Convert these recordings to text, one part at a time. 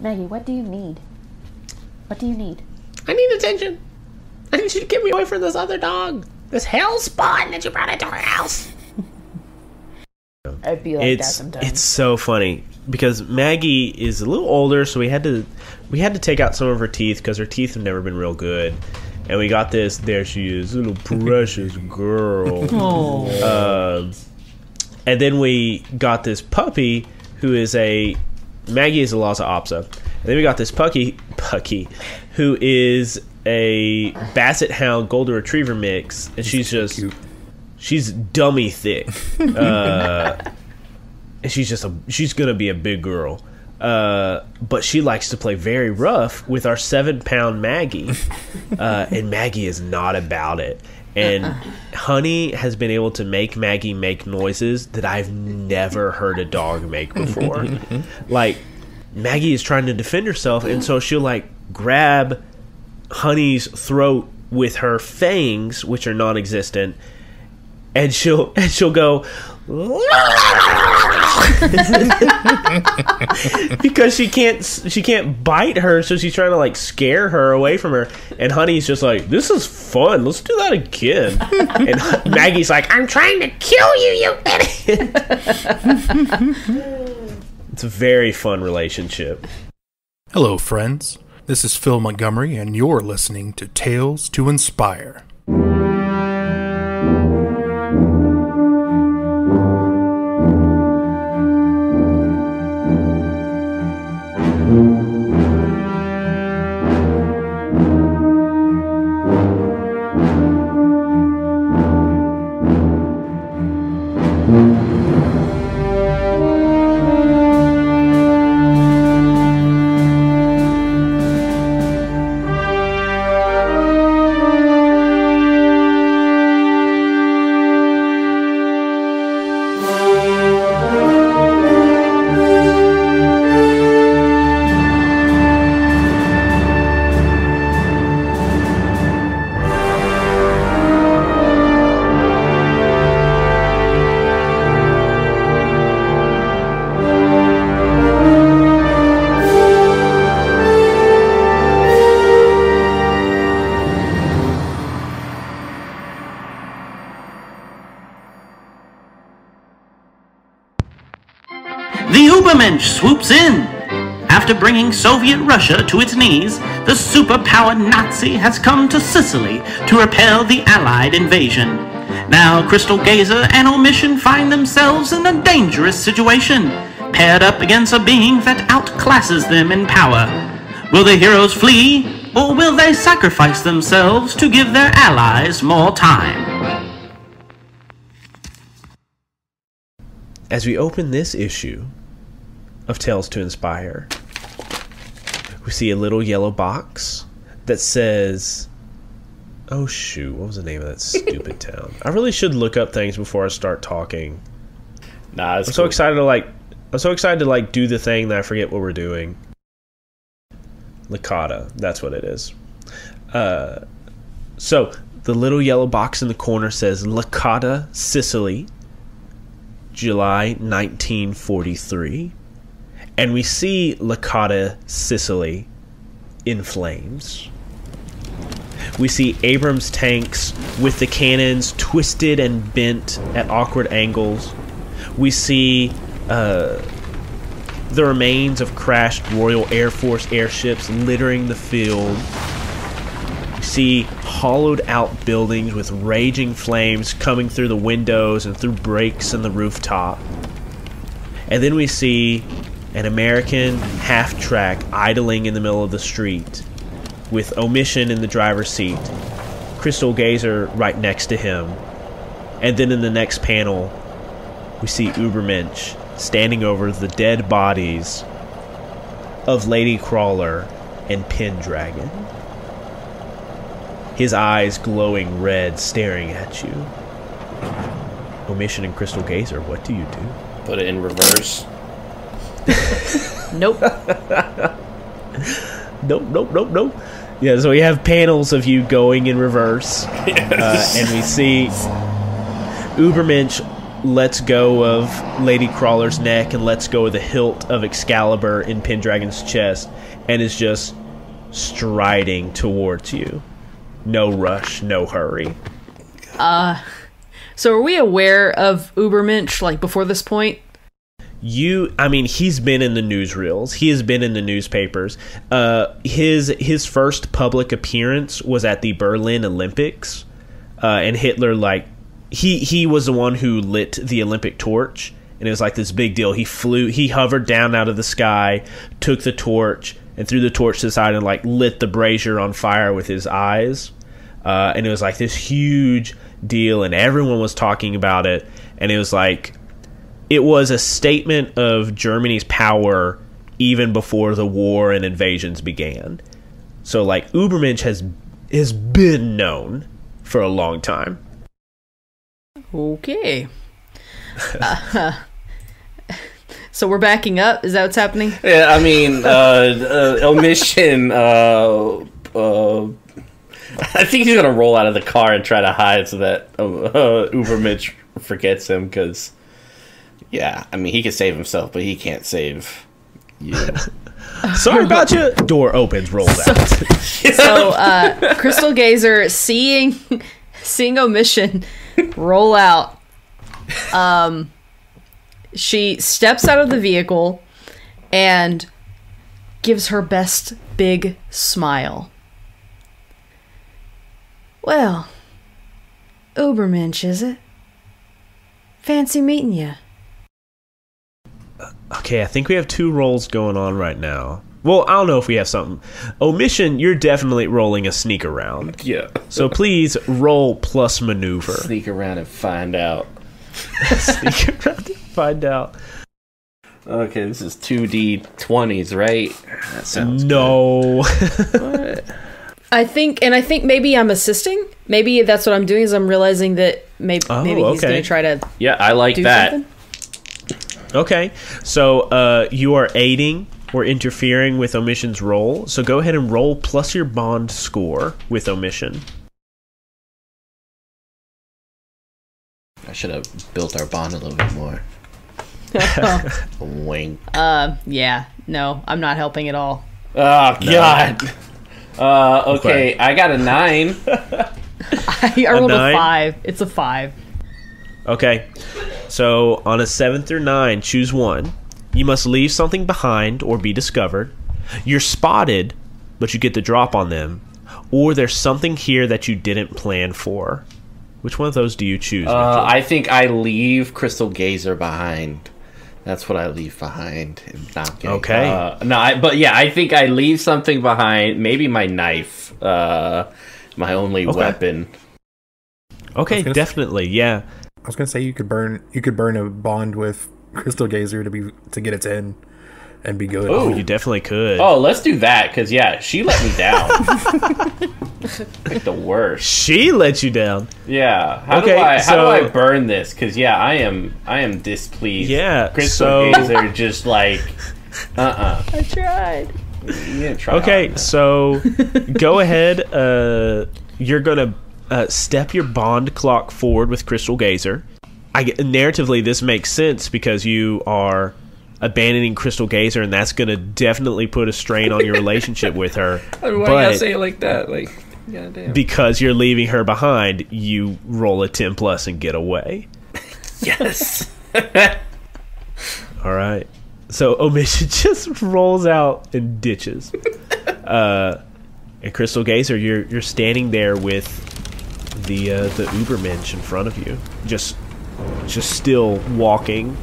Maggie, what do you need? What do you need? I need attention. I need you to get me away from this other dog. This hell spawn that you brought into our house. I'd be like that sometimes. It's so funny because Maggie is a little older, so we had to take out some of her teeth because her teeth have never been real good. And we got this. There she is, little precious girl. And then we got this puppy who is Maggie is a Lhasa Apso. And then we got this Pucky who is a Basset Hound Golden Retriever mix, and she's dummy thick. And she's gonna be a big girl. But she likes to play very rough with our 7-pound Maggie. And Maggie is not about it. And Honey has been able to make Maggie make noises that I've never heard a dog make before. Like, Maggie is trying to defend herself, and so she'll, like, grab Honey's throat with her fangs, which are non-existent, and she'll go... because she can't bite her, so she's trying to like scare her away from her, and Honey's just like, this is fun, let's do that again. And Maggie's like, I'm trying to kill you, you idiot. It's a very fun relationship. Hello friends, this is Phil Montgomery and you're listening to Tales to Inspire. The Ubermensch swoops in. After bringing Soviet Russia to its knees, the superpower Nazi has come to Sicily to repel the Allied invasion. Now Crystal Gazer and Omission find themselves in a dangerous situation, paired up against a being that outclasses them in power. Will the heroes flee, or will they sacrifice themselves to give their allies more time? As we open this issue of Tales to Inspire, we see a little yellow box that says, oh shoot, what was the name of that stupid town? I really should look up things before I start talking. Nah, I'm so excited to do the thing that I forget what we're doing. Licata, that's what it is. So the little yellow box in the corner says Licata, Sicily, July 1943. And we see Licata, Sicily in flames. We see Abrams tanks with the cannons twisted and bent at awkward angles. We see the remains of crashed Royal Air Force airships littering the field. We see hollowed out buildings with raging flames coming through the windows and through breaks in the rooftop. And then we see an American half-track idling in the middle of the street with Omission in the driver's seat, Crystal Gazer right next to him. And then in the next panel, we see Ubermensch standing over the dead bodies of Lady Crawler and Pendragon. His eyes glowing red, staring at you. Omission and Crystal Gazer, what do you do? Put it in reverse. Nope. Nope. Yeah, so we have panels of you going in reverse. And we see Ubermensch lets go of Lady Crawler's neck and lets go of the hilt of Excalibur in Pendragon's chest and is just striding towards you. No rush, no hurry. So are we aware of Ubermensch, like, before this point? He's been in the newsreels. He has been in the newspapers. His first public appearance was at the Berlin Olympics. And Hitler, like, he was the one who lit the Olympic torch. And it was like this big deal. He hovered down out of the sky, took the torch, and threw the torch to the side and, like, lit the brazier on fire with his eyes. And it was like this huge deal, and everyone was talking about it. And it was like, it was a statement of Germany's power even before the war and invasions began. So, like, Ubermensch has been known for a long time. Okay. So we're backing up? Is that what's happening? Yeah, I mean, Omission, I think he's gonna roll out of the car and try to hide so that Ubermensch forgets him, because, yeah, I mean, he can save himself, but he can't save you. Sorry about you. Door opens, rolls out. So, Crystal Gazer, seeing Omission roll out, she steps out of the vehicle and gives her best big smile. Well, Ubermensch, is it? Fancy meeting you. Okay, I think we have 2 rolls going on right now. Well, I don't know if we have something. Omission, you're definitely rolling a sneak around. Yeah. So please roll plus maneuver. Sneak around and find out. Sneak around and find out. Okay, this is 2d20s, right? That sounds no. What? I think maybe I'm assisting. Maybe that's what I'm doing, is I'm realizing that maybe he's going to try to Yeah, I like do that. something. Okay, so you are aiding or interfering with Omission's roll. So go ahead and roll plus your bond score with Omission. I should have built our bond a little bit more. Wink. Yeah, no, I'm not helping at all. Oh, God. Okay, I got a 9. I rolled a 5. It's a 5. Okay, so on a 7 through 9, choose one. You must leave something behind or be discovered. You're spotted, but you get the drop on them. Or there's something here that you didn't plan for. Which one of those do you choose? I think I leave Crystal Gazer behind. That's what I leave behind. Okay. But yeah, I think I leave something behind. Maybe my knife. My only weapon. Okay, definitely. Yeah. I was gonna say you could burn a bond with Crystal Gazer to get its end and be good. Oh, you definitely could. Oh, let's do that, because yeah, she let me down. Like the worst. She let you down. Yeah. How do I burn this? Because yeah, I am displeased. Yeah. Crystal Gazer just like I tried. You didn't try. Okay, so go ahead. You're gonna step your bond clock forward with Crystal Gazer. Narratively, this makes sense because you are abandoning Crystal Gazer, and that's going to definitely put a strain on your relationship with her. I mean, why you gotta say it like that? Like, goddamn. Because you're leaving her behind, you roll a 10 plus and get away. Yes. All right. So Omission just rolls out and ditches. And Crystal Gazer, you're standing there with the Ubermensch in front of you, just still walking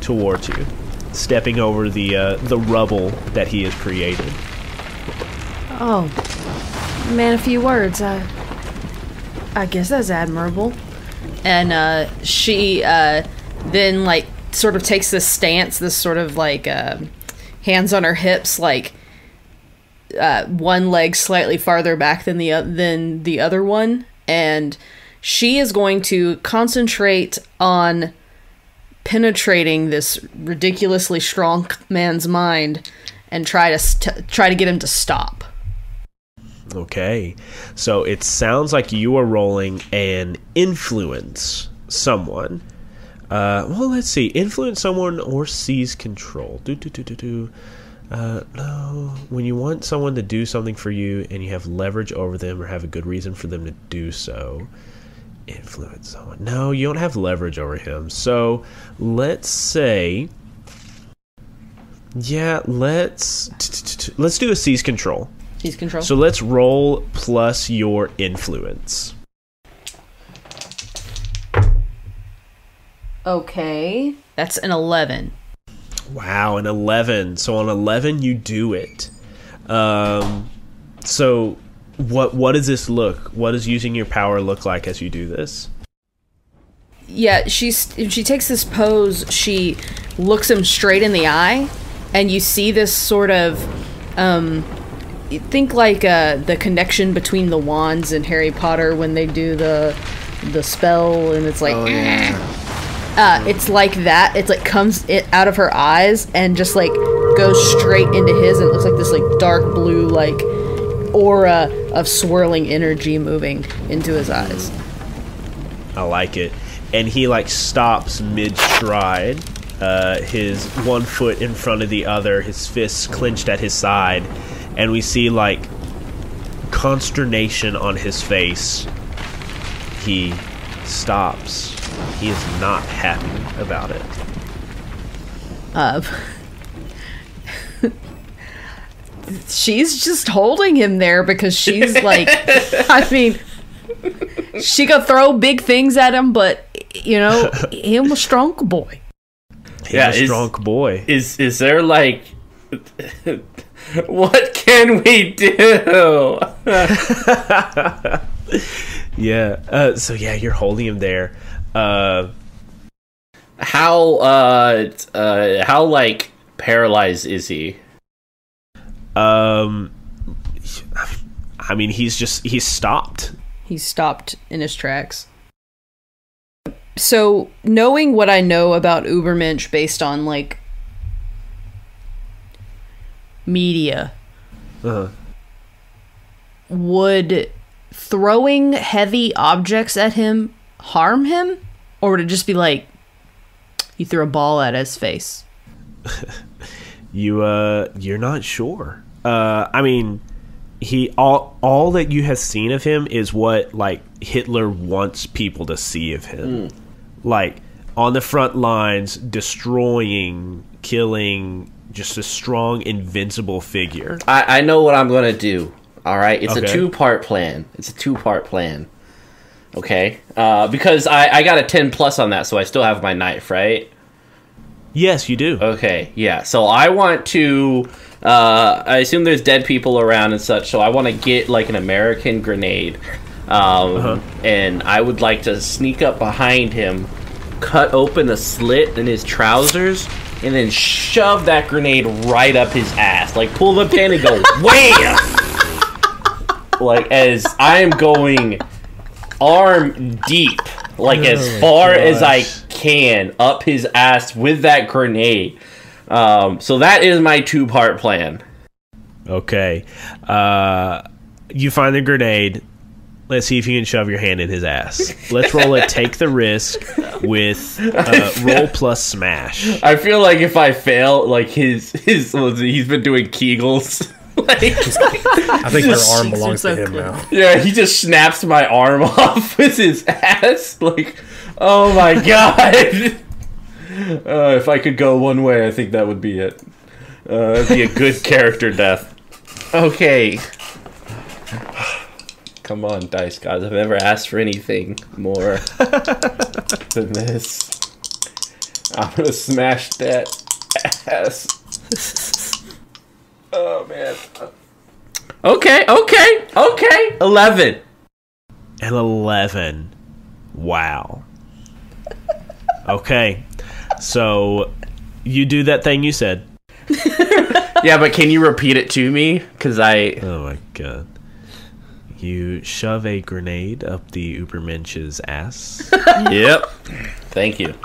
towards you, stepping over the rubble that he has created. Oh, man, a few words. I guess that's admirable. And she then like sort of takes this stance, this sort of like hands on her hips, like one leg slightly farther back than the other one, and she is going to concentrate on penetrating this ridiculously strong man's mind and try to get him to stop. Okay, so it sounds like you are rolling an influence someone. Well, let's see. Influence someone or seize control. No. When you want someone to do something for you and you have leverage over them or have a good reason for them to do so, influence someone. No, you don't have leverage over him. So let's say, yeah, let's do a seize control. Seize control. So let's roll plus your influence. Okay. That's an 11. Wow, an 11. So on 11, you do it. So what does this look? What does using your power look like as you do this? Yeah, she takes this pose. She looks him straight in the eye, and you see this sort of think like the connection between the wands in Harry Potter when they do the spell, and it's like. It's like that. It's like comes out of her eyes and just like goes straight into his, and it looks like this like dark blue like aura of swirling energy moving into his eyes. I like it. And he like stops mid-stride, his one foot in front of the other, his fists clenched at his side, and we see like consternation on his face. He stops. He is not happy about it. She's just holding him there because she's like, I mean, she could throw big things at him, but you know, him a strong boy. He's a strong boy. Is there like, what can we do? Yeah. So yeah, you're holding him there. How like paralyzed is he? I mean, he's stopped. He's stopped in his tracks. So, knowing what I know about Ubermensch based on like media, would throwing heavy objects at him harm him, or would it just be like you threw a ball at his face? You're not sure. I mean, all that you have seen of him is what like Hitler wants people to see of him, like on the front lines, destroying, killing, just a strong, invincible figure. I know what I'm gonna do. All right, it's a two-part plan. Okay, because I got a 10+ on that, so I still have my knife, right? Yes, you do. Okay, yeah. So I want to. I assume there's dead people around and such, so I want to get like an American grenade, and I would like to sneak up behind him, cut open a slit in his trousers, and then shove that grenade right up his ass. Like pull the pin and go wham! Like as I am going arm deep, like as far as I can up his ass with that grenade. So that is my two-part plan. Okay. You find the grenade. Let's see if you can shove your hand in his ass. Let's roll a take the risk with roll plus smash. I feel like if I fail, like he's been doing Kegels. Like, I think your arm belongs to him now. Yeah, he just snaps my arm off with his ass. Like, oh my god. If I could go one way, I think that would be it. That'd be a good character death. Okay. Come on, dice gods. I've never asked for anything more than this. I'm gonna smash that ass. Oh, man. Okay. 11. An 11. Wow. Okay. So, you do that thing you said. Yeah, but can you repeat it to me? Because Oh my god. You shove a grenade up the Ubermensch's ass. Yep. Thank you.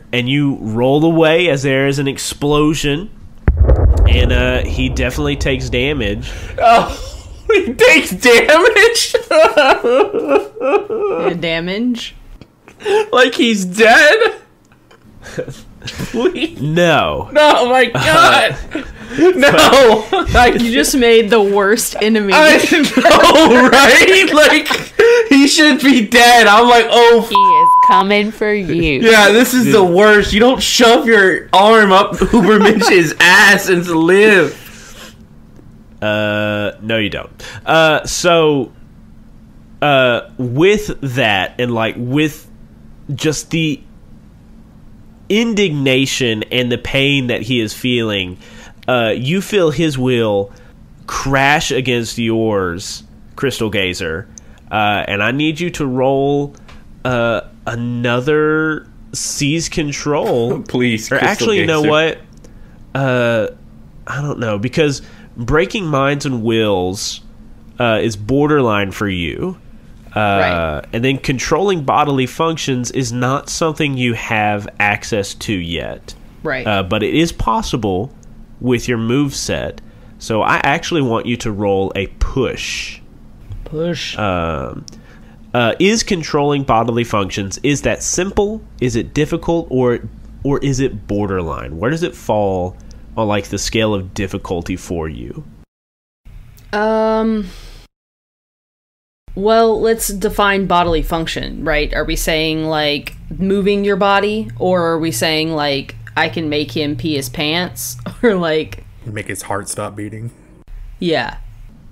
And you roll away as there is an explosion, and he definitely takes damage. Oh He takes damage? Damage? Like he's dead? Please. No. No, my God. No. You just made the worst enemy. I know, right? Like, he should be dead. I'm like, oh, He is coming for you. yeah, this is the worst. You don't shove your arm up Ubermensch's ass and live. No, you don't. With that, and like with just the indignation and the pain that he is feeling, you feel his will crash against yours, Crystal Gazer, and I need you to roll another seize control. Please, or Crystal actually, you know Gazer. what? I don't know, because breaking minds and wills is borderline for you. Right. And then controlling bodily functions is not something you have access to yet. Right. But it is possible with your move set. So I actually want you to roll a push. Push. Is controlling bodily functions, is that simple? Is it difficult? Or is it borderline? Where does it fall on like the scale of difficulty for you? Well, let's define bodily function, right? Are we saying, like, moving your body? Or are we saying, like, I can make him pee his pants? Or, like... Make his heart stop beating. Yeah.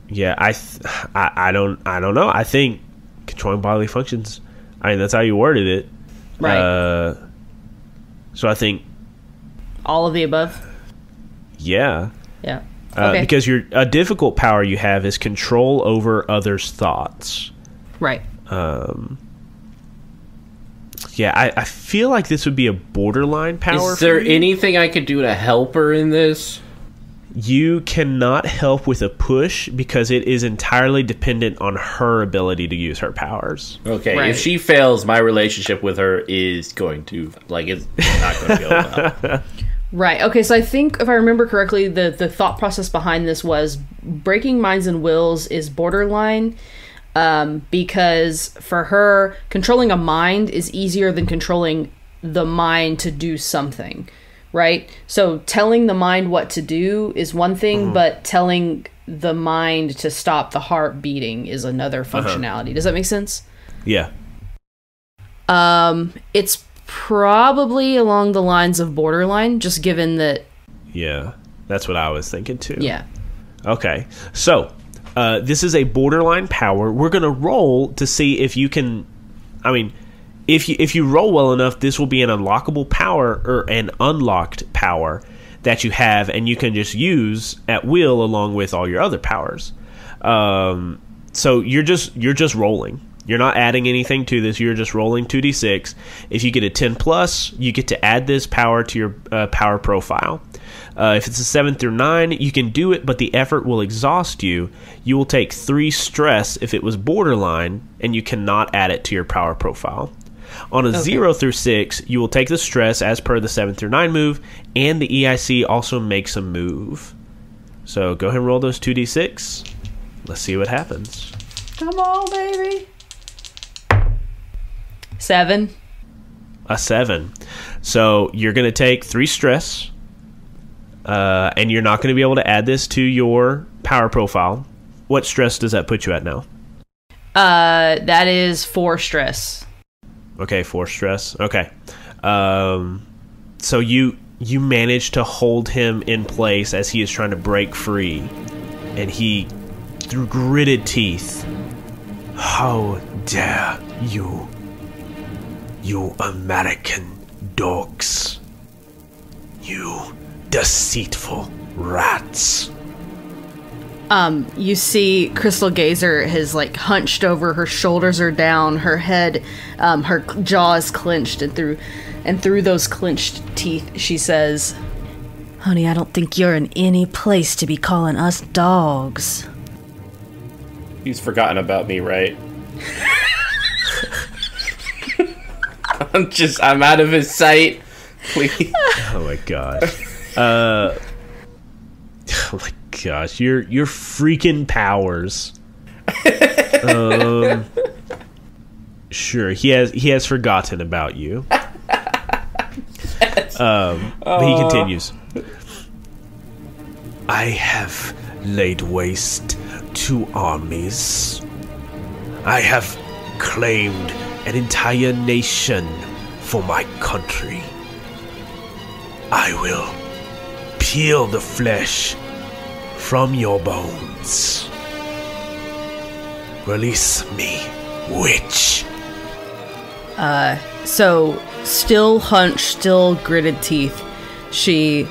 Yeah, I don't know. I think controlling bodily functions, I mean, that's how you worded it. Right. So I think... All of the above? Yeah. Yeah. Okay. Because a difficult power you have is control over others' thoughts. Right. Yeah, I feel like this would be a borderline power. Is there for you. anything I could do to help her in this? You cannot help with a push because it is entirely dependent on her ability to use her powers. Okay, Right. if she fails, my relationship with her is going to, like, it's not going to go well. Right. Okay, so I think, if I remember correctly, the thought process behind this was breaking minds and wills is borderline, because for her, controlling a mind is easier than controlling the mind to do something, right? So telling the mind what to do is one thing, but telling the mind to stop the heart beating is another functionality. Does that make sense? Yeah. It's probably along the lines of borderline, just given that... Yeah, that's what I was thinking too. Yeah. Okay, so this is a borderline power. We're going to roll to see if you can... I mean, if you roll well enough, this will be an unlockable power or an unlocked power that you have, and you can just use at will along with all your other powers. So you're just rolling. You're not adding anything to this. You're just rolling 2d6. If you get a 10 plus, you get to add this power to your power profile. If it's a 7 through 9, you can do it, but the effort will exhaust you. You will take 3 stress if it was borderline, and you cannot add it to your power profile. On a 0 through 6, you will take the stress as per the 7 through 9 move, and the EIC also makes a move. So go ahead and roll those 2d6. Let's see what happens. Come on, baby. 7. A 7. So you're going to take 3 stress, and you're not going to be able to add this to your power profile. What stress does that put you at now? That is 4 stress. Okay, 4 stress. Okay. So you manage to hold him in place as he is trying to break free, and he, through gritted teeth, "How dare you, you American dogs, you deceitful rats." You see Crystal Gazer has, like, hunched over, her shoulders are down, her head, her jaw is clenched, and through those clenched teeth, she says, Honey, I don't think you're in any place to be calling us dogs. He's forgotten about me, right? I'm out of his sight. Please. Oh my gosh. Oh my gosh, your freaking powers. Sure, he has forgotten about you. But he continues. I have laid waste to armies. I have claimed an entire nation for my country. I will peel the flesh from your bones. Release me, witch. So, still hunched, still gritted teeth, she,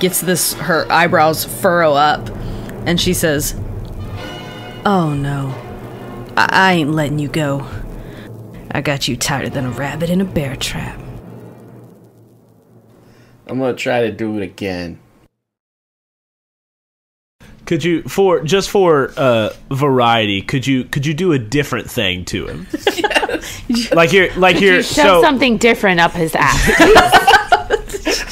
gets her eyebrows furrow up, and she says, Oh no, I ain't letting you go. I got you tighter than a rabbit in a bear trap. I'm gonna try to do it again. Could you, for variety, could you do a different thing to him? Yes. like you're shove something different up his ass.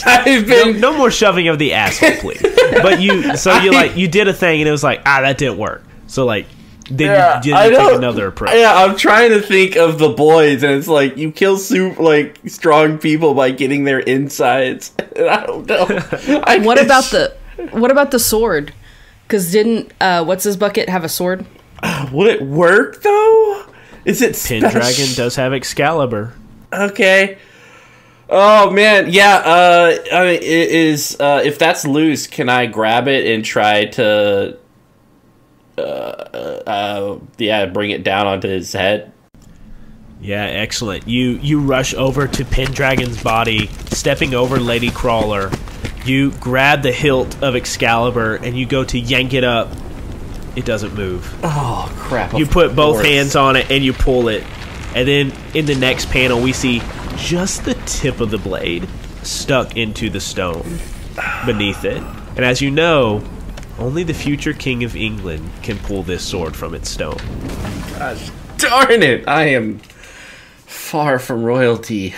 I've been no more shoving of the asshole, please. But you did a thing and it was like, that didn't work. So like then you take another approach. Yeah, I'm trying to think of the boys, and it's like you kill strong people by getting their insides. I don't know. What about the sword? Because didn't what's his bucket have a sword? Would it work though? Is it Pendragon does have Excalibur. Okay. Oh man, yeah. I mean, if that's loose, can I grab it and try to, bring it down onto his head? Yeah, excellent. You rush over to Pendragon's body, stepping over Lady Crawler. You grab the hilt of Excalibur and you go to yank it up. It doesn't move. Oh, crap. You put both hands on it and you pull it. And then in the next panel, we see just the tip of the blade stuck into the stone beneath it. And as you know, only the future King of England can pull this sword from its stone. Gosh darn it. I am far from royalty.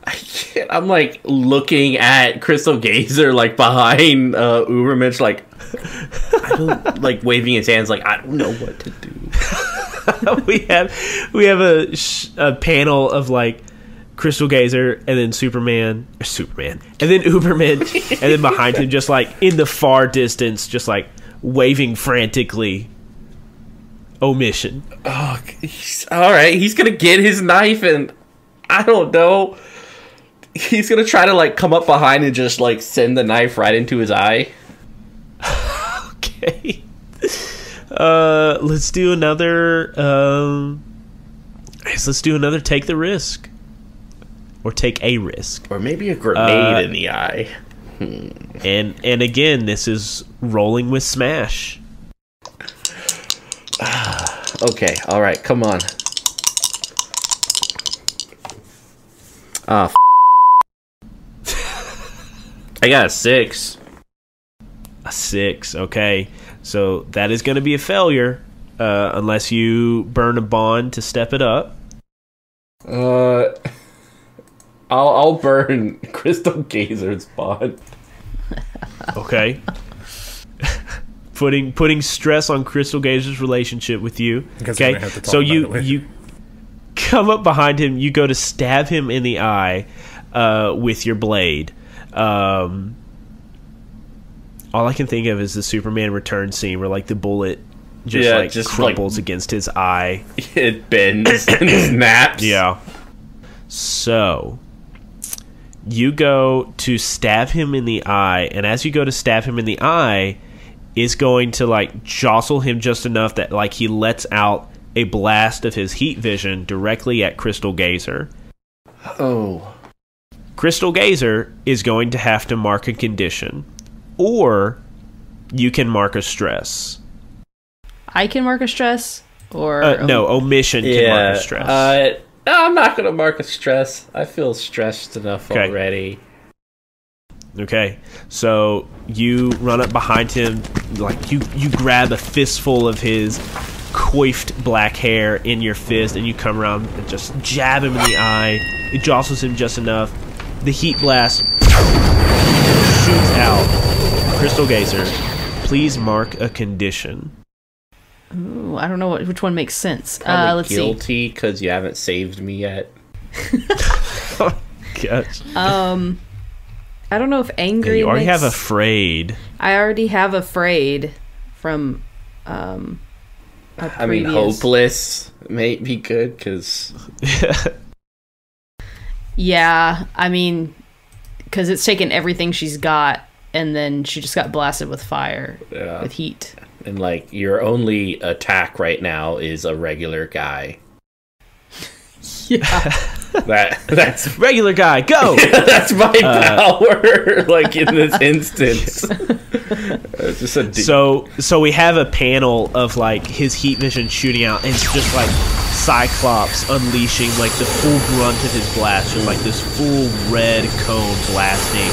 I can't. I'm like looking at Crystal Gazer like behind Ubermensch, like I don't like waving his hands like I don't know what to do. we have a panel of like Crystal Gazer and then Superman, and then Ubermensch, and then behind him, just like in the far distance, just like waving frantically. Omission. Oh, all right. He's gonna get his knife and I don't know. He's gonna try to like come up behind and just like send the knife right into his eye. Okay. Let's do another. Let's do another. Take the risk, or take a risk, or maybe a grenade in the eye. And again, this is rolling with smash. Okay. All right. Come on. I got a 6. A 6, okay. So that is going to be a failure, unless you burn a bond to step it up. I'll burn Crystal Gazer's bond. Okay. Putting stress on Crystal Gazer's relationship with you. Okay. So you come up behind him. You go to stab him in the eye with your blade. All I can think of is the Superman Returns scene where like the bullet just crumples against his eye. It bends and snaps. Yeah. So you go to stab him in the eye, and as you go to stab him in the eye, it's going to like jostle him just enough that like he lets out a blast of his heat vision directly at Crystal Gazer. Oh. Crystal Gazer is going to have to mark a condition, or you can mark a stress. I can mark a stress, or no, Omission can mark a stress. No, I'm not going to mark a stress. I feel stressed enough already. Okay, so you run up behind him, like you grab a fistful of his coiffed black hair in your fist, and you come around and just jab him in the eye. It jostles him just enough. The heat blast Crystal Gazer, please mark a condition. Ooh, I don't know which one makes sense. Probably Let's guilty because you haven't saved me yet. Oh, gosh. I don't know if angry. You already have afraid. I already have afraid from. I mean, hopeless may be good because. Yeah, I mean, because it's taken everything she's got, and then she just got blasted with fire, with heat. And like your only attack right now is a regular guy. Yeah. That's regular guy, go! That's my power, like in this instance. So we have a panel of like his heat vision shooting out, and it's just like Cyclops unleashing like the full brunt of his blast, just like this full red cone blasting.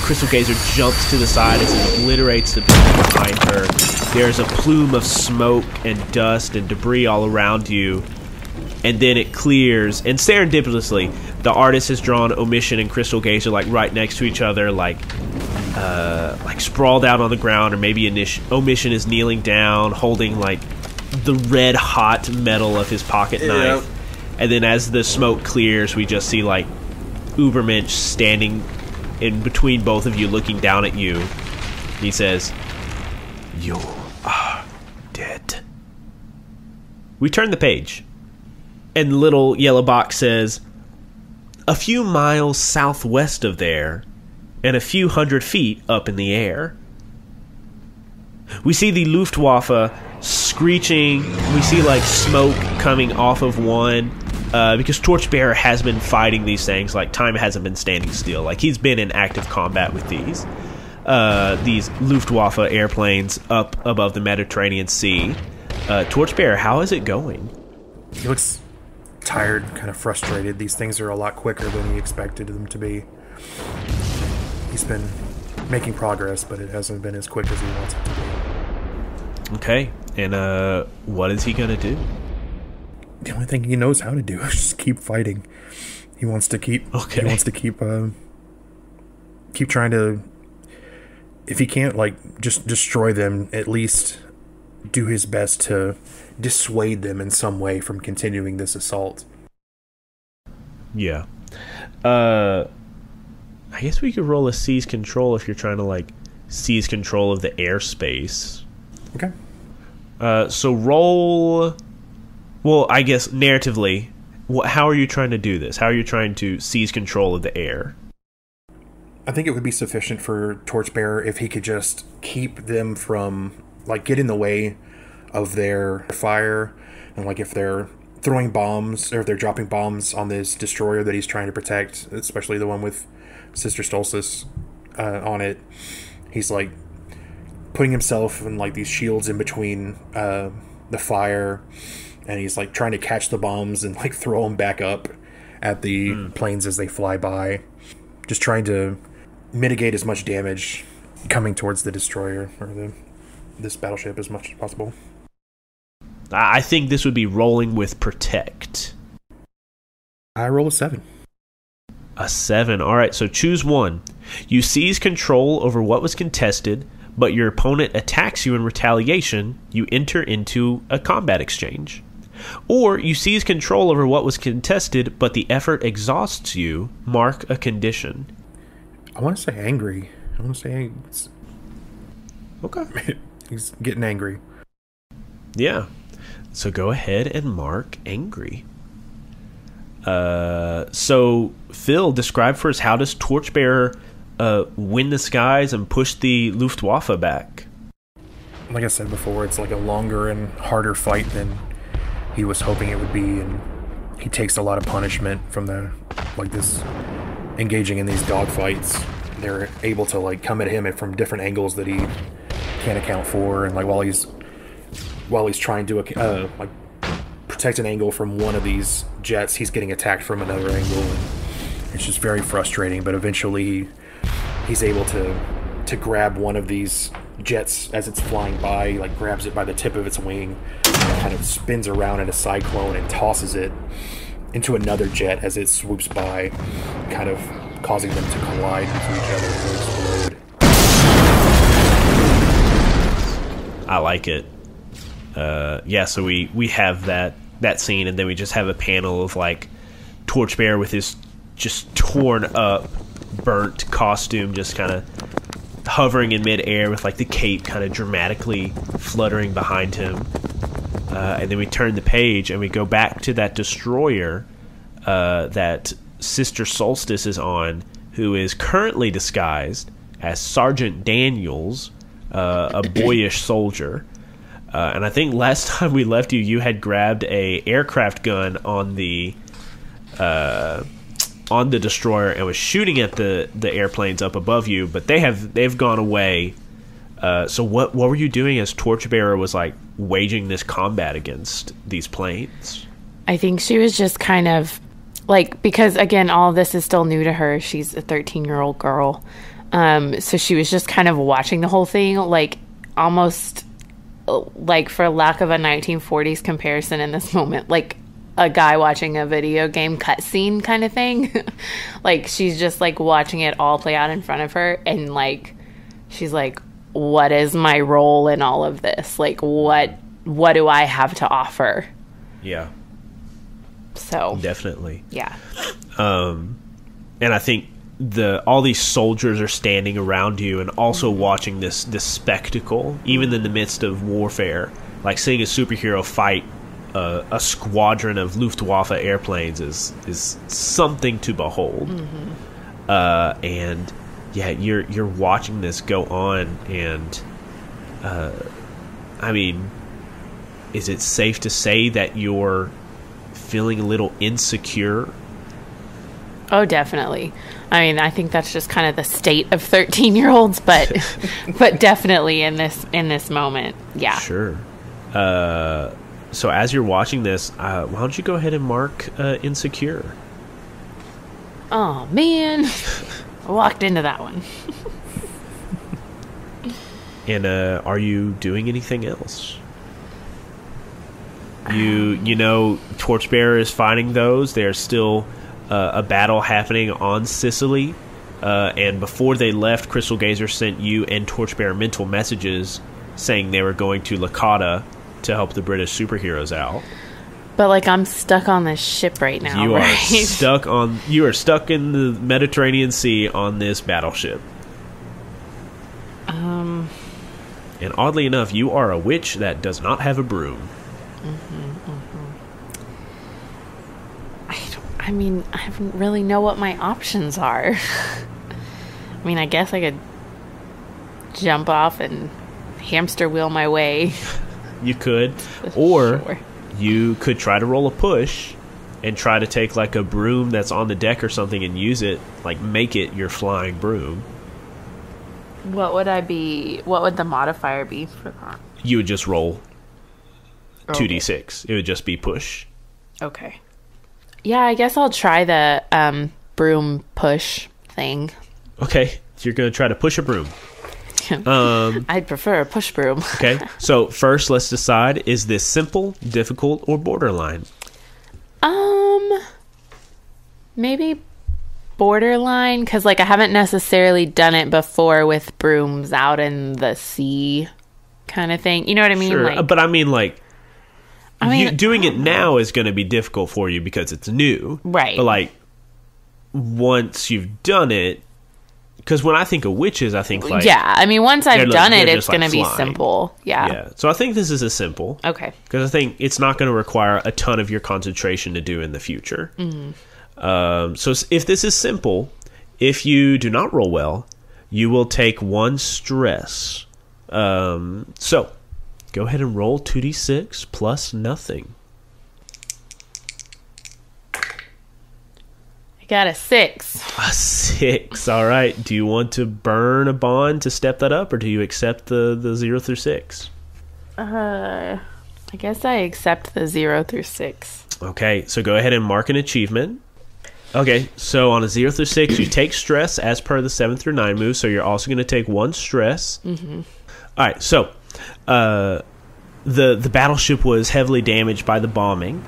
Crystal Gazer jumps to the side as it obliterates the building behind her. There's a plume of smoke and dust and debris all around you. And then it clears, and serendipitously, the artist has drawn Omission and Crystal Gazer like right next to each other, like sprawled out on the ground, or maybe Omission is kneeling down, holding like the red hot metal of his pocket knife. And then as the smoke clears, we just see like Ubermensch standing in between both of you, looking down at you. He says, "You are dead." We turn the page. And the little yellow box says, "A few miles southwest of there, and a few 100 feet up in the air." We see the Luftwaffe screeching. We see like smoke coming off of one, because Torchbearer has been fighting these things. Like, time hasn't been standing still. Like, he's been in active combat with these Luftwaffe airplanes up above the Mediterranean Sea. Torchbearer, how is it going? He looks tired, kind of frustrated. These things are a lot quicker than he expected them to be. He's been making progress, but it hasn't been as quick as he wants it to be. Okay, and what is he gonna do? The only thing he knows how to do is just keep fighting. He wants to keep. Okay. He wants to keep trying to. If he can't like just destroy them, at least do his best to dissuade them in some way from continuing this assault. Yeah. I guess we could roll a seize control if you're trying to like seize control of the airspace. Okay. So roll. Well, I guess narratively, how are you trying to do this? How are you trying to seize control of the air? I think it would be sufficient for Torchbearer if he could just keep them from like get in the way of their fire, and like if they're throwing bombs or if they're dropping bombs on this destroyer that he's trying to protect, especially the one with Sister Solstice on it, he's like putting himself in like these shields in between the fire, and he's like trying to catch the bombs and like throw them back up at the planes as they fly by, just trying to mitigate as much damage coming towards the destroyer or this battleship as much as possible. I think this would be rolling with protect. I roll a 7. A 7. All right, so choose one. You seize control over what was contested, but your opponent attacks you in retaliation. You enter into a combat exchange. Or you seize control over what was contested, but the effort exhausts you. Mark a condition. I want to say angry. I want to say... Okay. He's getting angry. Yeah. So go ahead and mark angry. So Phil, describe for us, how does Torchbearer win the skies and push the Luftwaffe back? Like I said before, it's like a longer and harder fight than he was hoping it would be, and he takes a lot of punishment from engaging in these dogfights. They're able to like come at him from different angles that he can't account for, and like while he's trying to protect an angle from one of these jets, he's getting attacked from another angle, and it's just very frustrating. But eventually he's able to grab one of these jets as it's flying by, like grabs it by the tip of its wing, and kind of spins around in a cyclone and tosses it into another jet as it swoops by, kind of causing them to collide into each other and explode. I like it. Yeah, so we have that scene, and then we just have a panel of like Torchbearer with his just torn up, burnt costume, just kind of hovering in midair with like the cape kind of dramatically fluttering behind him. And then we turn the page and we go back to that destroyer that Sister Solstice is on, who is currently disguised as Sergeant Daniels, a boyish soldier. And I think last time we left you, you had grabbed a aircraft gun on the destroyer and was shooting at the airplanes up above you, but they've gone away. So what were you doing as Torchbearer was like waging this combat against these planes? I think she was just kind of like, because again, all of this is still new to her. She's a 13-year-old girl. So she was just kind of watching the whole thing, like almost like, for lack of a 1940s comparison in this moment, like a guy watching a video game cutscene kind of thing. Like, she's just like watching it all play out in front of her, and like she's like, what is my role in all of this? Like, what do I have to offer? Yeah. So definitely. Yeah. And I think all these soldiers are standing around you and also watching this spectacle, even in the midst of warfare. Like, seeing a superhero fight a squadron of Luftwaffe airplanes is something to behold. And yeah, you're watching this go on, and I mean, is it safe to say that you're feeling a little insecure? Oh, definitely. I mean, I think that's just kind of the state of 13-year-olds, but but definitely in this moment, yeah. Sure. So as you're watching this, why don't you go ahead and mark insecure? Oh man, I walked into that one. And are you doing anything else? You know, Torchbearer is fighting those. There's still a battle happening on Sicily, and before they left, Crystal Gazer sent you and Torchbearer mental messages saying they were going to Lakota to help the British superheroes out. But like, I'm stuck on this ship right now. You right? You are stuck in the Mediterranean Sea on this battleship. And oddly enough, you are a witch that does not have a broom. I mean, I don't really know what my options are. I mean, I guess I could jump off and hamster wheel my way. You could. Or Sure. you could try to roll a push and try to take like a broom that's on the deck or something and use it, like make it your flying broom. What would the modifier be for that? You would just roll 2d6. It would just be push. Okay. Yeah, I guess I'll try the broom push thing. Okay, so you're going to try to push a broom. I'd prefer a push broom. Okay, so first let's decide, is this simple, difficult, or borderline? Maybe borderline, because like I haven't necessarily done it before with brooms out in the sea kind of thing. You know what I mean? Sure, like, but I mean, doing it now is going to be difficult for you because it's new. Right. But like, once you've done it, because when I think of witches, I think like... Yeah, I mean, once I've done it, it's like going to be flying. Simple. Yeah. So I think this is a simple. Okay. Because I think it's not going to require a ton of your concentration to do in the future. So if this is simple, if you do not roll well, you will take 1 stress. So go ahead and roll 2d6 plus nothing. I got a 6. A 6. All right. Do you want to burn a bond to step that up, or do you accept the 0 through 6? I guess I accept the 0 through 6. Okay. So go ahead and mark an achievement. Okay. So on a 0 through 6, you take stress as per the 7 through 9 move. So you're also going to take 1 stress. All right. So the battleship was heavily damaged by the bombing.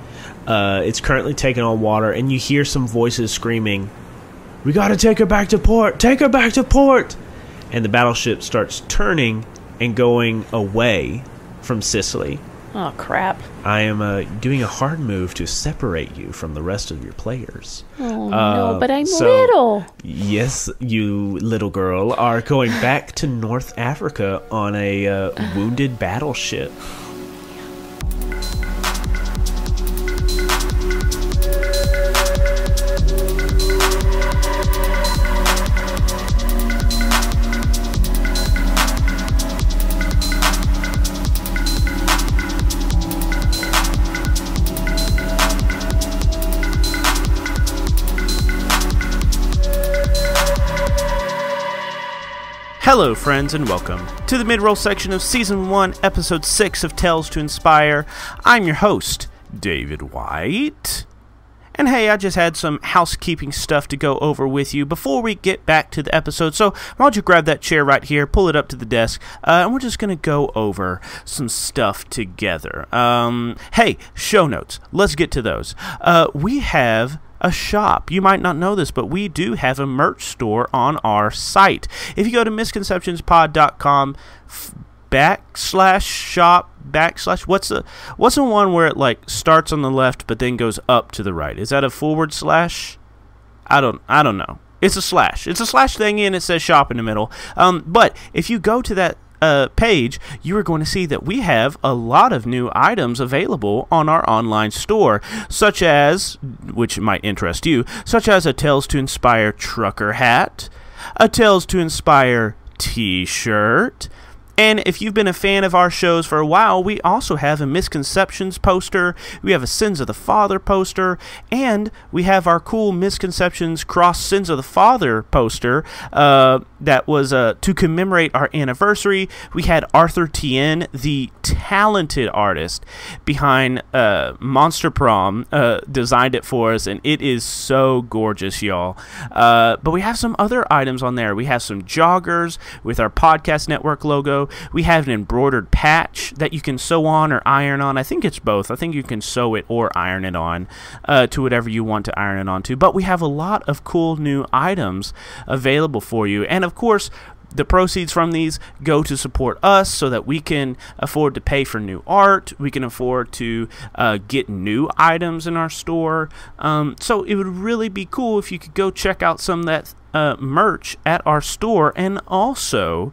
It's currently taken on water, and you hear some voices screaming, "We gotta take her back to port! Take her back to port!" And the battleship starts turning and going away from Sicily. Oh, crap. I am doing a hard move to separate you from the rest of your players. Oh, no, but I'm little. Yes, you little girl are going back to North Africa on a wounded battleship. Hello, friends, and welcome to the mid-roll section of Season 1, Episode 6 of Tales to Inspire. I'm your host, David White. And hey, I just had some housekeeping stuff to go over with you before we get back to the episode. So why don't you grab that chair right here, pull it up to the desk, and we're just going to go over some stuff together. Hey, show notes. Let's get to those. We have a shop. You might not know this, but we do have a merch store on our site. If you go to misconceptionspod.com /shop/ what's the one where it like starts on the left but then goes up to the right? Is that a / I don't know. It's a slash. It's a slash thingy and it says shop in the middle. But if you go to that page, you are going to see that we have a lot of new items available on our online store, such as, which might interest you, such as a Tales to Inspire trucker hat, a Tales to Inspire t-shirt, and if you've been a fan of our shows for a while, we also have a Misconceptions poster, we have a Sins of the Father poster, and we have our cool Misconceptions Cross Sins of the Father poster that was to commemorate our anniversary. We had Arthur Tien, the talented artist behind Monster Prom, designed it for us, and it is so gorgeous, y'all. But we have some other items on there. We have some joggers with our Podcast Network logo. We have an embroidered patch that you can sew on or iron on. I think it's both. I think you can sew it or iron it on to whatever you want to iron it onto. But we have a lot of cool new items available for you. And of course, the proceeds from these go to support us so that we can afford to pay for new art. We can afford to get new items in our store. So it would really be cool if you could go check out some of that merch at our store, and also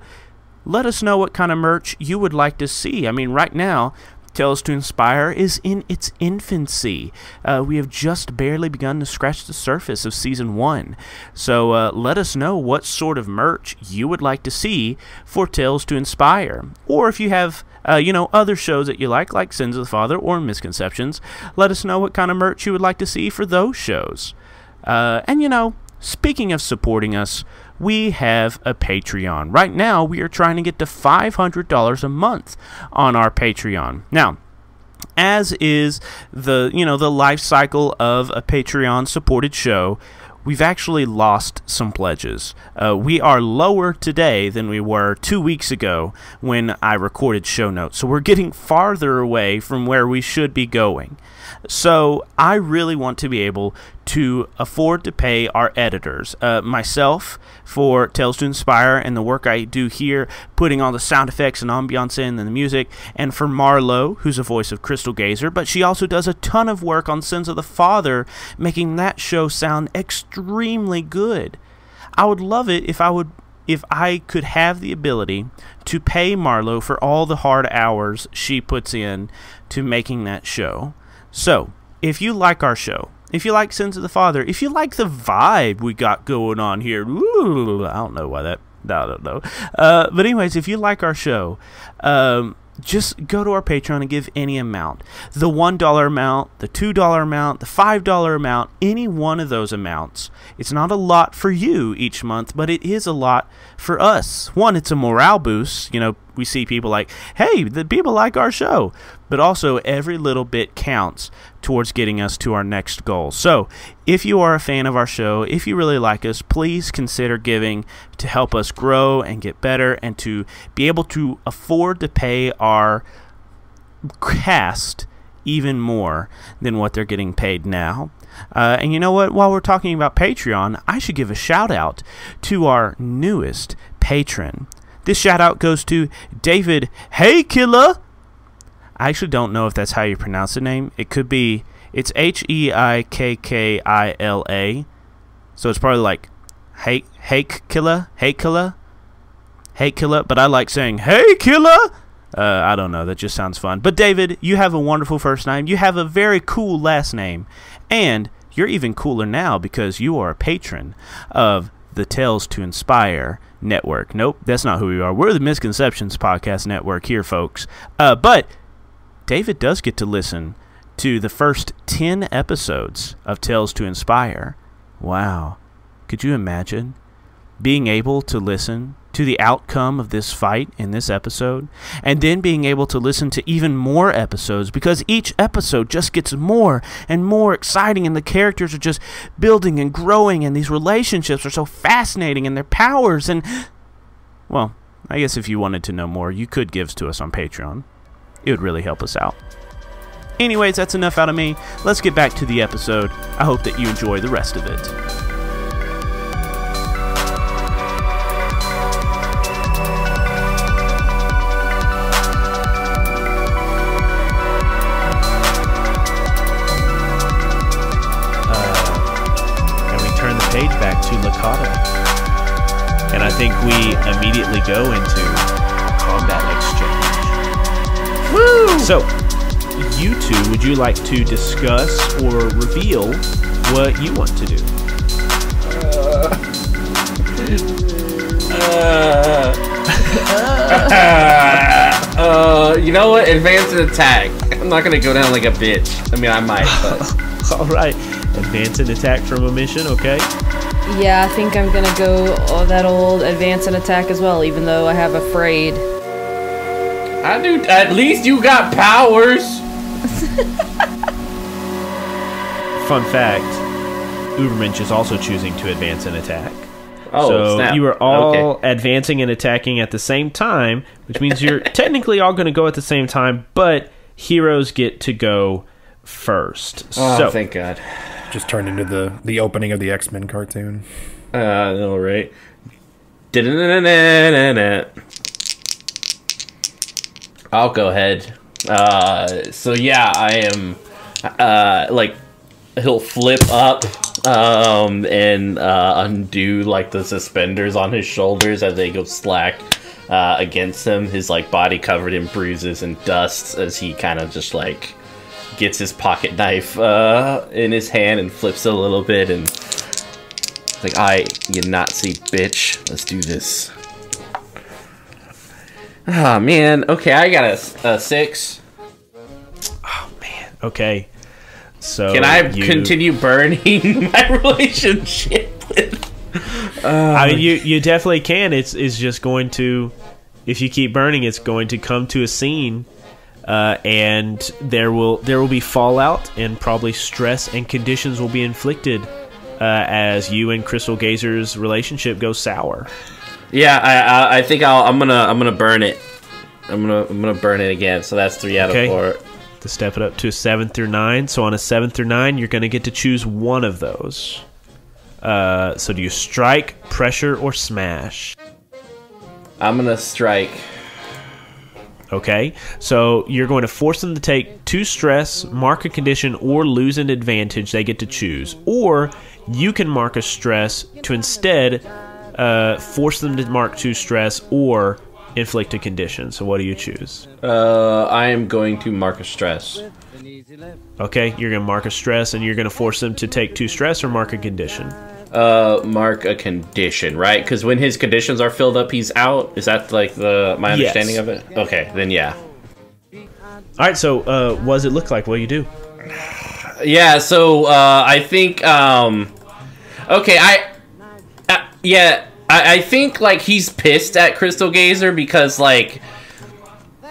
let us know what kind of merch you would like to see. I mean, right now, Tales to Inspire is in its infancy. We have just barely begun to scratch the surface of Season 1. So let us know what sort of merch you would like to see for Tales to Inspire. Or if you have other shows that you like Sins of the Father or Misconceptions, let us know what kind of merch you would like to see for those shows. And speaking of supporting us, we have a Patreon. Right now, we are trying to get to $500 a month on our Patreon. Now, as is the life cycle of a Patreon supported show, we've actually lost some pledges. We are lower today than we were 2 weeks ago when I recorded show notes. So we're getting farther away from where we should be going. So I really want to be able to afford to pay our editors, myself for Tales to Inspire and the work I do here, putting all the sound effects and ambiance in and the music, and for Marlo, who's the voice of Crystal Gazer, but she also does a ton of work on Sins of the Father, making that show sound extremely good. I would love it if I could have the ability to pay Marlo for all the hard hours she puts in to making that show. So, if you like our show, if you like Sins of the Father, if you like the vibe we got going on here, I don't know why that, I don't know. But anyways, if you like our show, just go to our Patreon and give any amount. The $1 amount, the $2 amount, the $5 amount, any one of those amounts. It's not a lot for you each month, but it is a lot for us. One, it's a morale boost. We see people like, hey, the people like our show. But also, every little bit counts towards getting us to our next goal. So, if you are a fan of our show, if you really like us, please consider giving to help us grow and get better and to be able to afford to pay our cast even more than what they're getting paid now. And you know what? While we're talking about Patreon, I should give a shout out to our newest patron. This shout out goes to David Hey Killer I actually don't know if that's how you pronounce the name. It could be, it's Heikkila. So it's probably like Heikkila, but I like saying Hey Killer. I don't know, that just sounds fun. But David, you have a wonderful first name. You have a very cool last name. And you're even cooler now because you are a patron of the Tales to Inspire Network. Nope, that's not who we are. We're the Misconceptions Podcast Network here, folks. But David does get to listen to the first 10 episodes of Tales to Inspire. Wow. Could you imagine being able to listen to the outcome of this fight in this episode, and then being able to listen to even more episodes, because each episode just gets more and more exciting, and the characters are just building and growing, and these relationships are so fascinating, and their powers, and, well, I guess if you wanted to know more, you could give to us on Patreon. It would really help us out. Anyways, that's enough out of me. Let's get back to the episode. I hope that you enjoy the rest of it. Page back to Lakata, and I think we immediately go into combat exchange. Woo! So, you two, would you like to discuss or reveal what you want to do? You know what? Advance and attack. I'm not gonna go down like a bitch. I mean, I might, but all right. Advance and attack from Omission, okay? Yeah, I think I'm gonna go that old advance and attack as well, even though I have afraid. I do. At least you got powers. Fun fact: Ubermensch is also choosing to advance and attack. Oh, so snap. you are all advancing and attacking at the same time, which means you're technically all going to go at the same time, but heroes get to go first. Oh, so, thank God. Just turned into the opening of the X-Men cartoon. No, right? I'll go ahead. So yeah, I am. Like, he'll flip up, and undo like the suspenders on his shoulders as they go slack against him. His like body covered in bruises and dust as he kind of just like gets his pocket knife in his hand and flips it a little bit and like, you Nazi bitch, let's do this. Oh man, okay, I got a 6. Oh man, okay. So can I continue burning my relationship with? I mean, you definitely can. It's just going to, if you keep burning, it's going to come to a scene. And there will be fallout and probably stress and conditions will be inflicted as you and Crystal Gazer's relationship goes sour. Yeah, I think I'm gonna burn it. I'm gonna burn it again. So that's 3 out of 4. To step it up to a 7 through 9. So on a 7 through 9, you're gonna get to choose one of those. So do you strike, pressure, or smash? I'm gonna strike. Okay, so you're going to force them to take 2 stress, mark a condition, or lose an advantage. They get to choose. Or you can mark a stress to instead force them to mark 2 stress or inflict a condition. So what do you choose? I am going to mark a stress. Okay, you're going to mark a stress and you're going to force them to take 2 stress or mark a condition. Mark a condition, right? Because when his conditions are filled up, he's out. Is that like my understanding of it? Okay, then yeah. All right. So, what does it look like? What do you do? Yeah. So, I think. Okay. I think like he's pissed at Crystal Gazer because like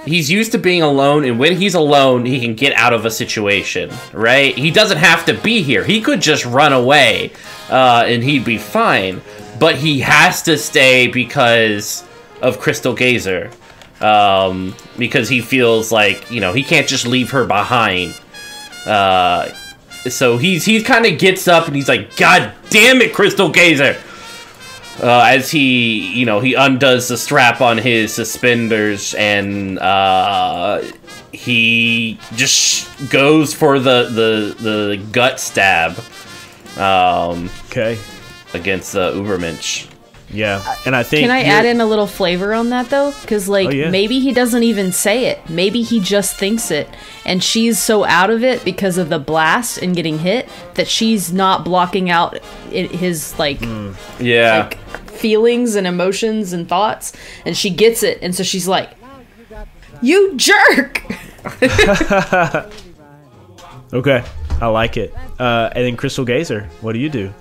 he's used to being alone, and when he's alone, he can get out of a situation, right? He doesn't have to be here. He could just run away, and he'd be fine. But he has to stay because of Crystal Gazer, because he feels like, you know, he can't just leave her behind. So he kind of gets up and he's like, God damn it, Crystal Gazer! As he undoes the strap on his suspenders and he just goes for the gut stab. Okay. Against the Ubermensch. Yeah, and I think... Can I add in a little flavor on that, though? Because, maybe he doesn't even say it. Maybe he just thinks it. And she's so out of it because of the blast and getting hit that she's not blocking out his, feelings and emotions and thoughts. And she gets it. And so she's like, you jerk! Okay, I like it. And then Crystal Gazer, what do you do?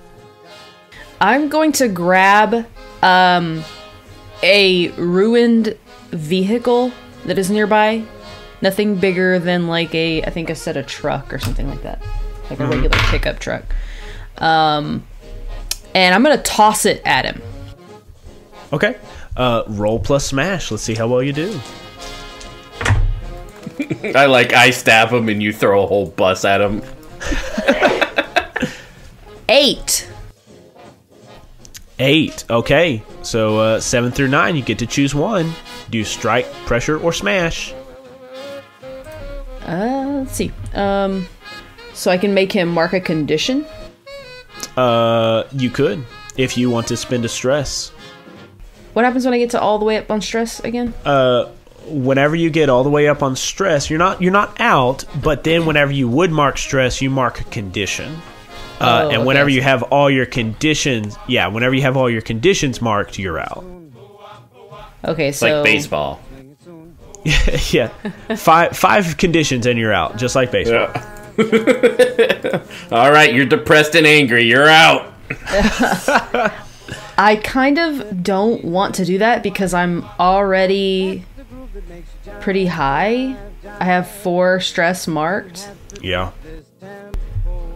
I'm going to grab a ruined vehicle that is nearby. Nothing bigger than I think a set of truck or something like that. Like a regular pickup truck. And I'm going to toss it at him. Okay. Roll plus smash. Let's see how well you do. I stab him and you throw a whole bus at him. 8. 8. Okay. So 7 through 9, you get to choose one. Do you strike, pressure, or smash? Let's see. So I can make him mark a condition? You could, if you want to spend a stress. What happens when I get to all the way up on stress again? Whenever you get all the way up on stress, you're not out, but then whenever you would mark stress, you mark a condition. And whenever you have all your conditions, marked, you're out. Okay, it's so like baseball. Yeah, five conditions and you're out, just like baseball. Yeah. All right, you're depressed and angry. You're out. I kind of don't want to do that because I'm already pretty high. I have 4 stress marked. Yeah.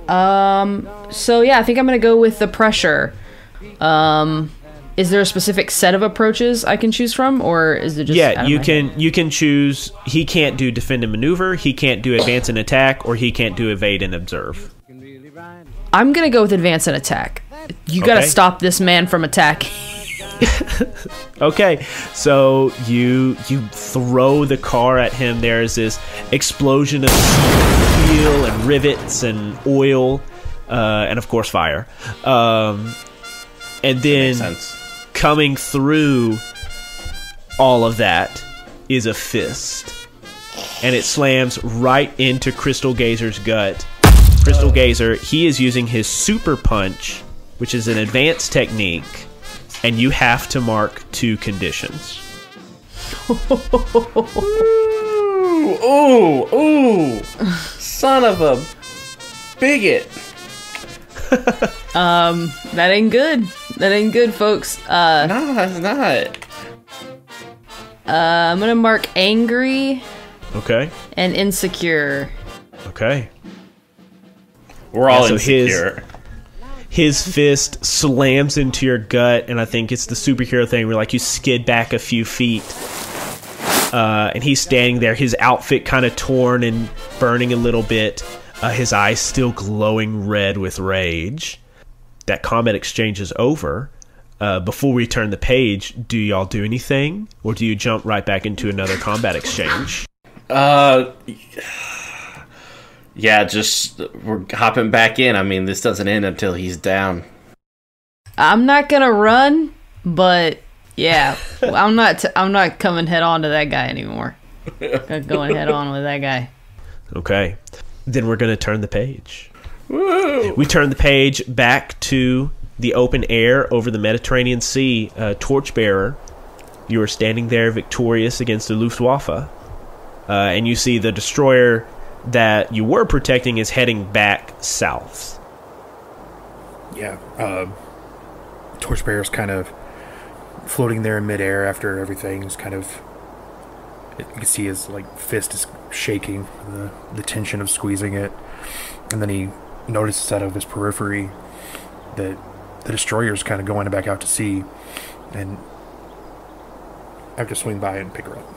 So yeah, I think I'm gonna go with the pressure. Is there a specific set of approaches I can choose from, or is it just... Yeah, you can choose. He can't do defend and maneuver, he can't do advance and attack, or he can't do evade and observe. I'm gonna go with advance and attack. You gotta stop this man from attacking. Okay, so you throw the car at him. There's this explosion of steel and rivets and oil, and of course fire. And then coming through all of that is a fist, and it slams right into Crystal Gazer's gut. Crystal Gazer, he is using his super punch, which is an advanced technique, and you have to mark 2 conditions. Ooh, son of a bigot. That ain't good. That ain't good, folks. No, that's not. I'm gonna mark angry. Okay. And insecure. Okay. We're all insecure. His fist slams into your gut, and I think it's the superhero thing where you skid back a few feet. And he's standing there, his outfit kind of torn and burning a little bit. His eyes still glowing red with rage. That combat exchange is over. Before we turn the page, do y'all do anything? Or do you jump right back into another combat exchange? Yeah, just we're hopping back in. I mean, this doesn't end until he's down. I'm not gonna run, but yeah, I'm not coming head on to that guy anymore. Going head on with that guy. Okay, then we're gonna turn the page. Woo! We turn the page back to the open air over the Mediterranean Sea. Torchbearer, you are standing there victorious against the Luftwaffe, and you see the destroyer that you were protecting is heading back south. Yeah, Torchbearer's kind of floating there in midair after everything's kind of... You can see his fist is shaking, the tension of squeezing it, and then he notices out of his periphery that the destroyer's kind of going back out to sea, and I have to swing by and pick her up.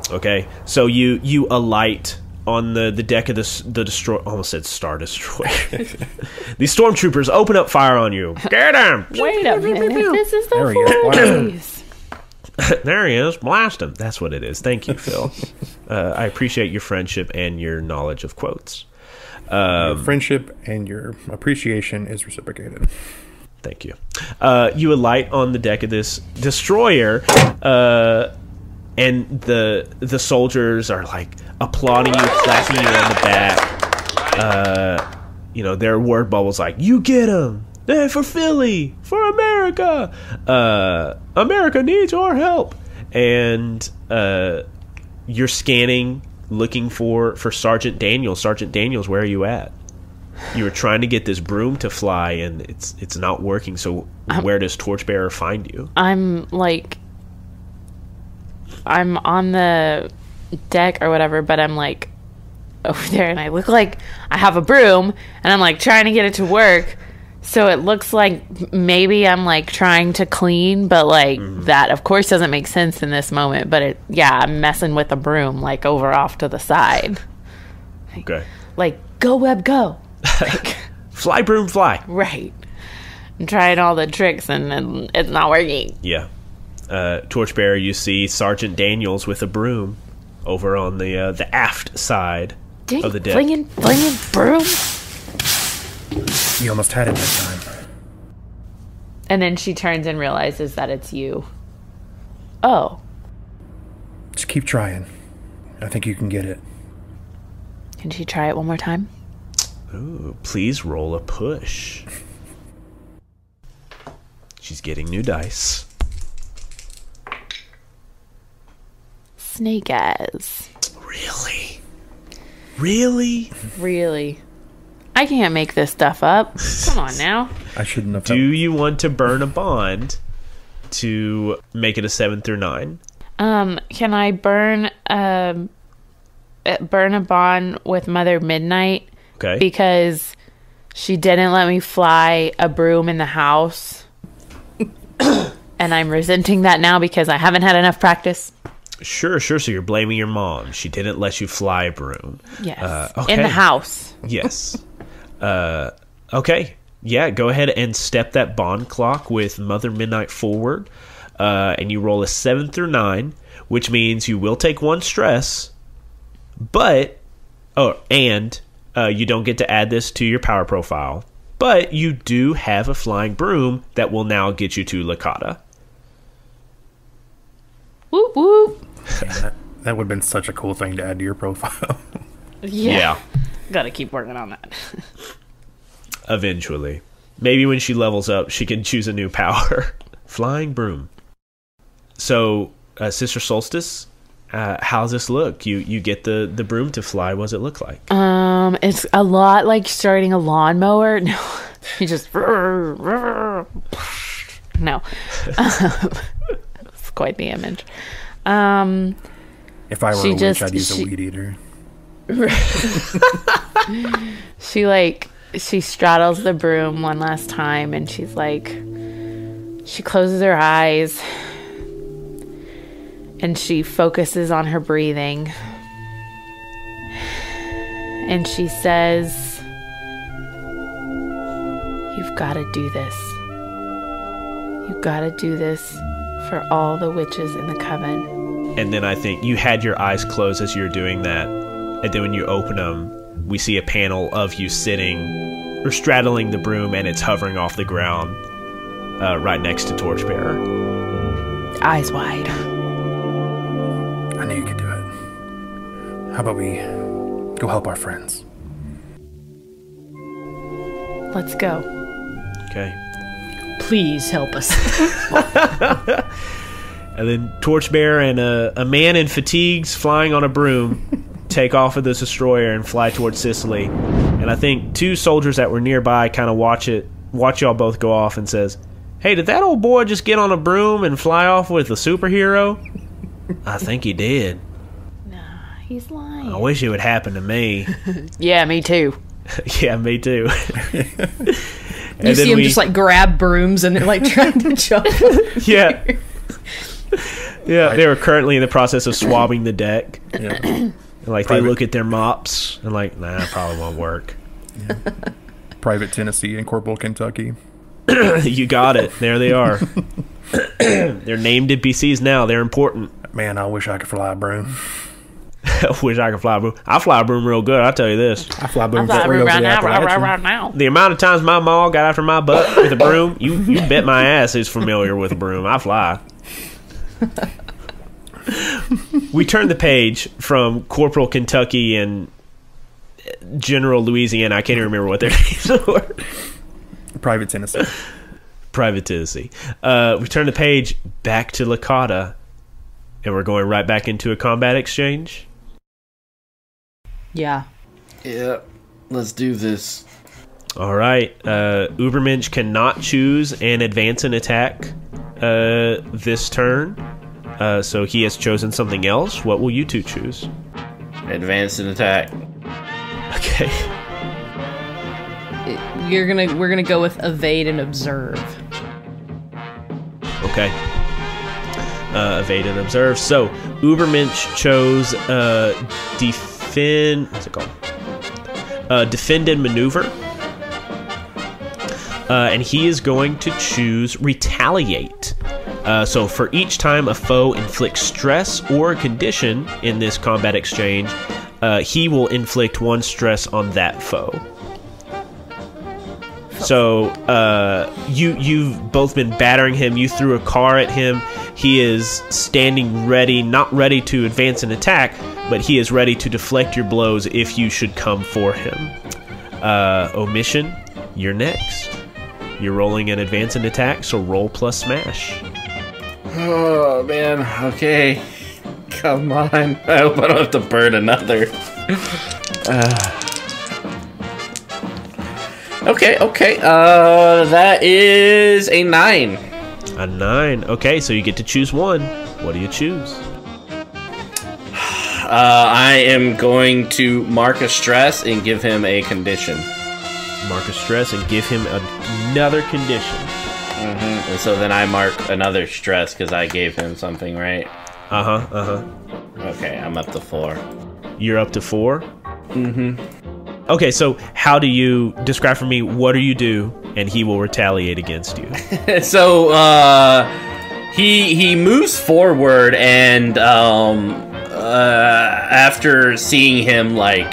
Okay, so you alight on the deck of the destroyer. Almost said Star Destroyer. These stormtroopers open up fire on you. Get him! Wait a minute, this is the There he is. Blast him. That's what it is. Thank you, Phil. I appreciate your friendship and your knowledge of quotes. Your friendship and your appreciation is reciprocated. Thank you. You alight on the deck of this destroyer, and the soldiers are like applauding you, clapping you on the back. Their word bubbles like, "You get him! Hey, for Philly! For America! America needs our help!" And you're scanning, looking for Sergeant Daniels. Sergeant Daniels, where are you at? You were trying to get this broom to fly, and it's not working. So where does Torchbearer find you? I'm on the deck or whatever, but I'm like over there, and I look like I have a broom, and I'm like trying to get it to work. So it looks like maybe I'm like trying to clean, but like that of course doesn't make sense in this moment. But I'm messing with a broom like over off to the side. Okay. Like, go Webb, go. Like, fly broom fly. Right. I'm trying all the tricks and it's not working. Yeah. Torchbearer, you see Sergeant Daniels with a broom over on the aft side of the deck. Flinging broom. You almost had it that time. And then she turns and realizes that it's you. Oh. Just keep trying. I think you can get it. Can she try it one more time? Ooh, please roll a push. She's getting new dice. Snake eyes. Really? Really? Really? I can't make this stuff up. Come on now. I shouldn't have. Do you want to burn a bond to make it a 7 through 9? Can I burn a bond with Mother Midnight? Okay. Because she didn't let me fly a broom in the house. And I'm resenting that now because I haven't had enough practice. Sure. So you're blaming your mom. She didn't let you fly a broom. Yes. Okay. In the house. Yes. Okay. Yeah, go ahead and step that bond clock with Mother Midnight forward. And you roll a 7 through 9, which means you will take 1 stress, but you don't get to add this to your power profile. But you do have a flying broom that will now get you to Lakata. Whoop whoop. Yeah, that would have been such a cool thing to add to your profile. Yeah. Gotta keep working on that. Eventually. Maybe when she levels up, she can choose a new power. Flying broom. So, Sister Solstice, how's this look? You get the broom to fly. What does it look like? It's a lot like starting a lawnmower. No, you just no. It's quite the image. If I were a witch, I'd use a weed eater. She straddles the broom one last time, and she closes her eyes. And she focuses on her breathing. And she says, "You've got to do this. You've got to do this for all the witches in the coven." And then I think you had your eyes closed as you were doing that. And then when you open them, we see a panel of you sitting or straddling the broom, and it's hovering off the ground right next to Torchbearer. Eyes wide. I knew you could do it. How about we go help our friends? Let's go. Okay. Please help us. And then Torchbearer and a man in fatigues flying on a broom take off of this destroyer and fly towards Sicily. And I think 2 soldiers that were nearby kind of watch y'all both go off and says, "Hey, did that old boy just get on a broom and fly off with a superhero?" I think he did. Nah, he's lying. I wish it would happen to me. Yeah, me too. Yeah, me too. You see him just like grab brooms and they're like trying to jump. Yeah. Yeah, they were currently in the process of swabbing the deck. Yeah. And like they look at their mops and like, nah, probably won't work. Yeah. Private Tennessee and Corporal Kentucky. You got it. There they are. They're named NPCs now. They're important. Man, I wish I could fly a broom. I wish I could fly a broom. I fly a broom real good, I'll tell you this. I fly a broom I'm right right now, now. right now. The amount of times my mom got after my butt with a broom, you bet my ass is familiar with a broom. I fly. We turn the page from Corporal Kentucky and General Louisiana. I can't even remember what their names were. Private Tennessee. Private Tennessee. We turn the page back to Lakota, and we're going right back into a combat exchange. Yeah. Yeah, let's do this. All right. Ubermensch cannot choose an advance and attack this turn, so he has chosen something else. What will you two choose? Advance and attack. Okay. We're gonna go with evade and observe. Okay. Evade and observe. So Ubermensch chose defend. What's it called? Defend and maneuver. And he is going to choose retaliate. So for each time a foe inflicts stress or a condition in this combat exchange, he will inflict 1 stress on that foe. So you've both been battering him. You threw a car at him. He is standing ready, not ready to advance and attack, but he is ready to deflect your blows if you should come for him. Omission, you're next. You're rolling an advance and attack, so roll plus smash. Oh, man. Okay. Come on. I hope I don't have to burn another. Okay. That is a 9. A 9. Okay, so you get to choose one. What do you choose? I am going to mark a stress and give him a condition. Mark a stress and give him another condition. Mm-hmm. And so then I mark another stress because I gave him something, right? Okay, I'm up to 4. You're up to 4? Mm-hmm. Okay, so how do you describe for me what do you do and he will retaliate against you? So he moves forward and after seeing him like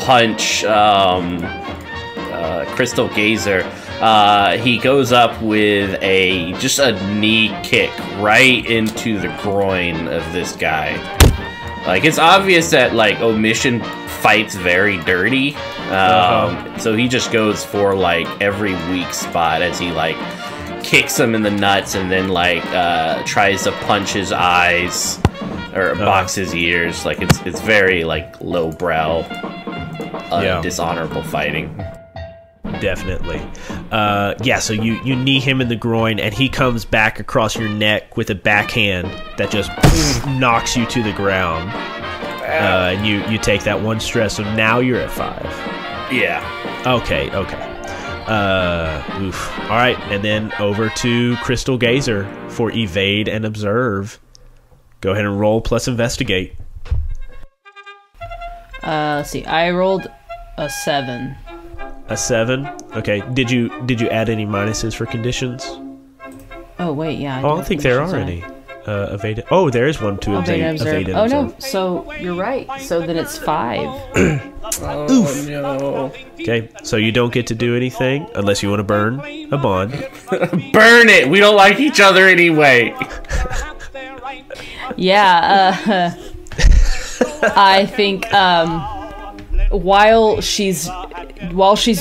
punch Crystal Gazer, he goes up with just a knee kick right into the groin of this guy. Like, it's obvious that like Omission fights very dirty, so he just goes for like every weak spot as he like kicks him in the nuts and then like tries to punch his eyes or box his ears. Like it's very like lowbrow, dishonorable fighting. Definitely. So you knee him in the groin and he comes back across your neck with a backhand that just knocks you to the ground. And you take that 1 stress, so now you're at 5. Yeah. Okay. Alright, and then over to Crystal Gazer for evade and observe. Go ahead and roll plus investigate. Let's see. I rolled a 7. A 7? Okay. Did you add any minuses for conditions? Oh wait, yeah. I don't think there are any. Evade. Oh, there is one to evade and observe. Oh no, so you're right. So then it's 5. Oh no. Okay, so you don't get to do anything unless you want to burn a bond. Burn it. We don't like each other anyway. Yeah. I think while she's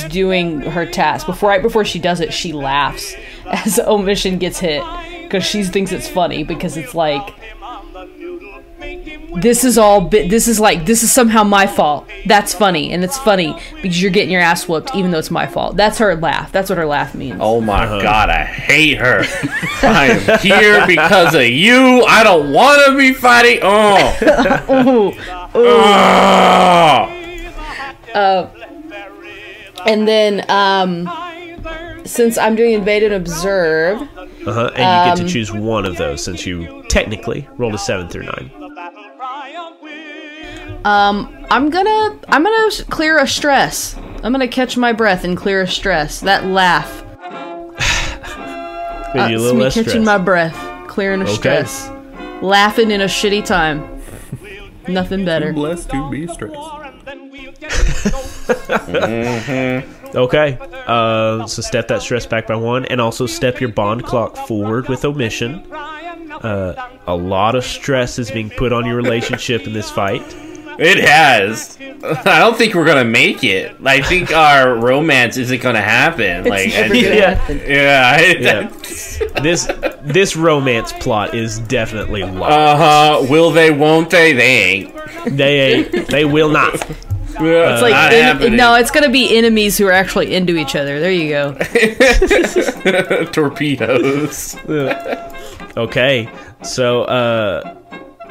doing her task, right before she does it, she laughs as Omission gets hit because she thinks it's funny because it's like this is somehow my fault. That's funny, and it's funny because you're getting your ass whooped even though it's my fault. That's her laugh. That's what her laugh means. Oh my god, I hate her. I am here because of you. I don't want to be fighting. And then since I'm doing invade and observe, and you get to choose one of those since you technically rolled a 7 through 9. I'm gonna clear a stress. I'm gonna catch my breath and clear a stress. That laugh. It's me catching my breath, clearing a stress. Laughing in a shitty time. Nothing better. Blessed to be stressed. Okay. So step that stress back by 1, and also step your bond clock forward with omission. A lot of stress is being put on your relationship in this fight. It has. I don't think we're gonna make it. I think our romance isn't gonna happen. This romance plot is definitely lost. Will they? Won't they? They ain't. They ain't. They will not. It's like no, it's gonna be enemies who are actually into each other. There you go. Torpedoes. Okay, so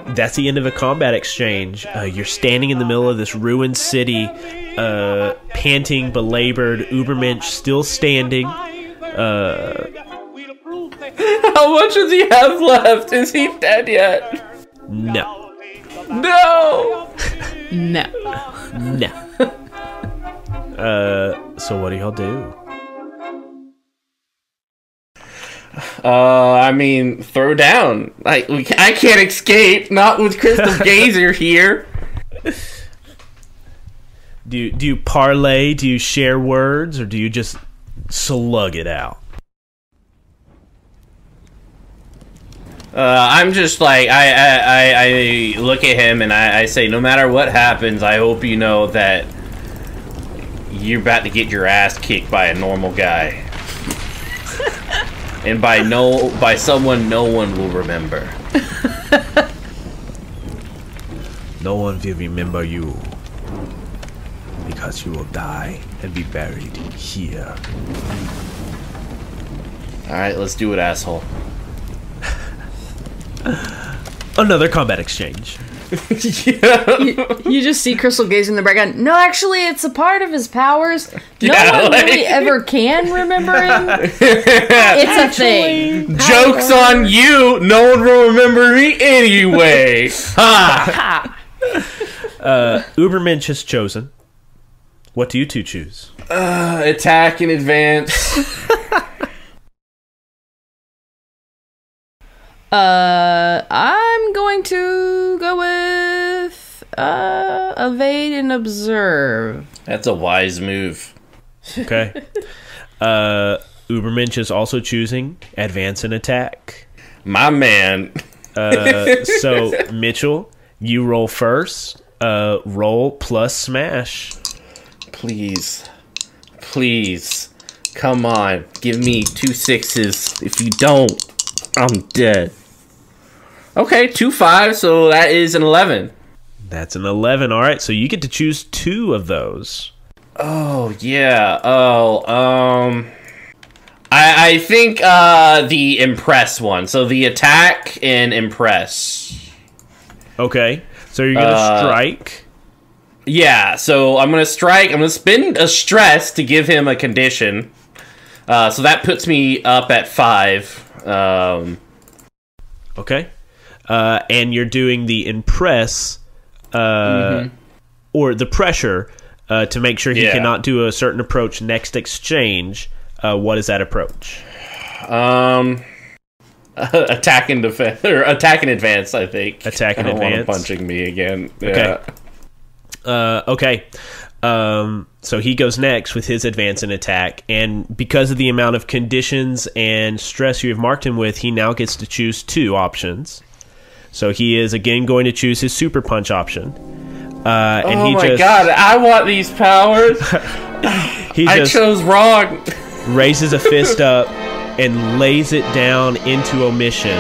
that's the end of a combat exchange. You're standing in the middle of this ruined city, panting, belabored. Ubermensch still standing. How much does he have left? Is he dead yet? No. No. No. No. So what do y'all do? I mean, throw down. I can't escape. Not with Crystal Gazer here. Do you parlay? Do you share words, or do you just slug it out? I'm just like I look at him and I say, no matter what happens, I hope you know that you're about to get your ass kicked by a normal guy. And by someone no one will remember. No one will remember you, because you will die and be buried here. Alright, let's do it, asshole. Another combat exchange. Yeah. You just see Crystal Gazer in the background. No, actually, it's a part of his powers. No one really ever can remember him. It's a thing. Joke's on you. No one will remember me anyway. Ha! Ubermensch has chosen. What do you two choose? Attack in advance. I'm going to go with evade and observe. That's a wise move. Okay. Ubermensch is also choosing advance and attack. My man. So Mitchell, you roll first. Roll plus smash. Please. Come on. Give me 2 6s. If you don't, I'm dead. Okay, 2 5, so that is an 11. That's an 11. All right, so you get to choose 2 of those. Oh, yeah. I think the impress one. So the attack and impress. Okay, so you're gonna strike. Yeah, so I'm gonna strike. I'm gonna spend a stress to give him a condition. So that puts me up at 5. Okay. And you're doing the impress, or the pressure, to make sure he cannot do a certain approach next exchange. What is that approach? Attack and defense, or attack and advance, I think. Attack and advance. Punching me again. Okay. Okay. So he goes next with his advance and attack, and because of the amount of conditions and stress you have marked him with, he now gets to choose 2 options. So he is again going to choose his super punch option. And my god, I want these powers. I chose wrong. Raises a fist up and lays it down into omission.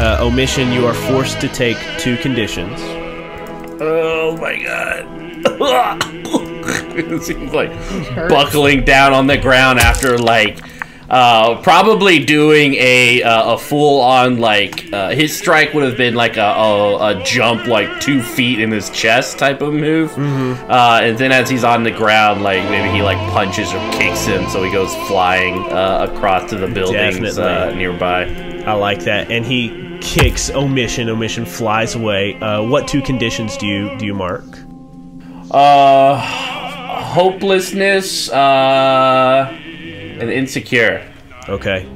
Omission, you are forced to take 2 conditions. Oh my god. It seems like buckling down on the ground after probably doing a full on his strike would have been like a jump 2 feet in his chest type of move. And then as he's on the ground, maybe he punches or kicks him so he goes flying across to the buildings nearby. I like that. And he kicks omission. Omission flies away. What 2 conditions do you mark? hopelessness, and insecure. Okay.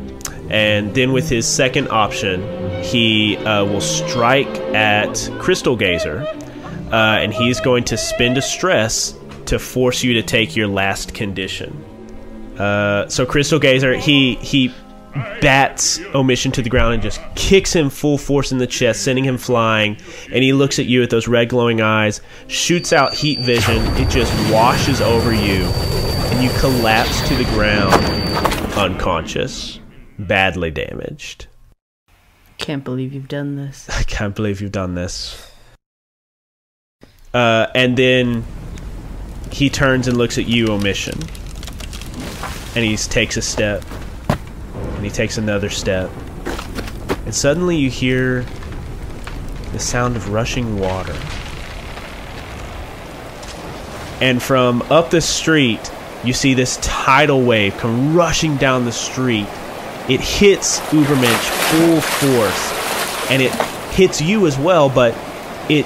And then with his second option, he will strike at Crystal Gazer, and he's going to spend a stress to force you to take your last condition. So Crystal Gazer, he bats Omission to the ground and just kicks him full force in the chest, sending him flying, and he looks at you with those red glowing eyes, shoots out heat vision, it just washes over you, and you collapse to the ground, unconscious. Badly damaged. Can't believe you've done this. I can't believe you've done this. And then he turns and looks at you, Omission. And he takes a step. And he takes another step. And suddenly you hear the sound of rushing water. And from up the street, you see this tidal wave come rushing down the street. It hits Ubermensch full force, and it hits you as well, but it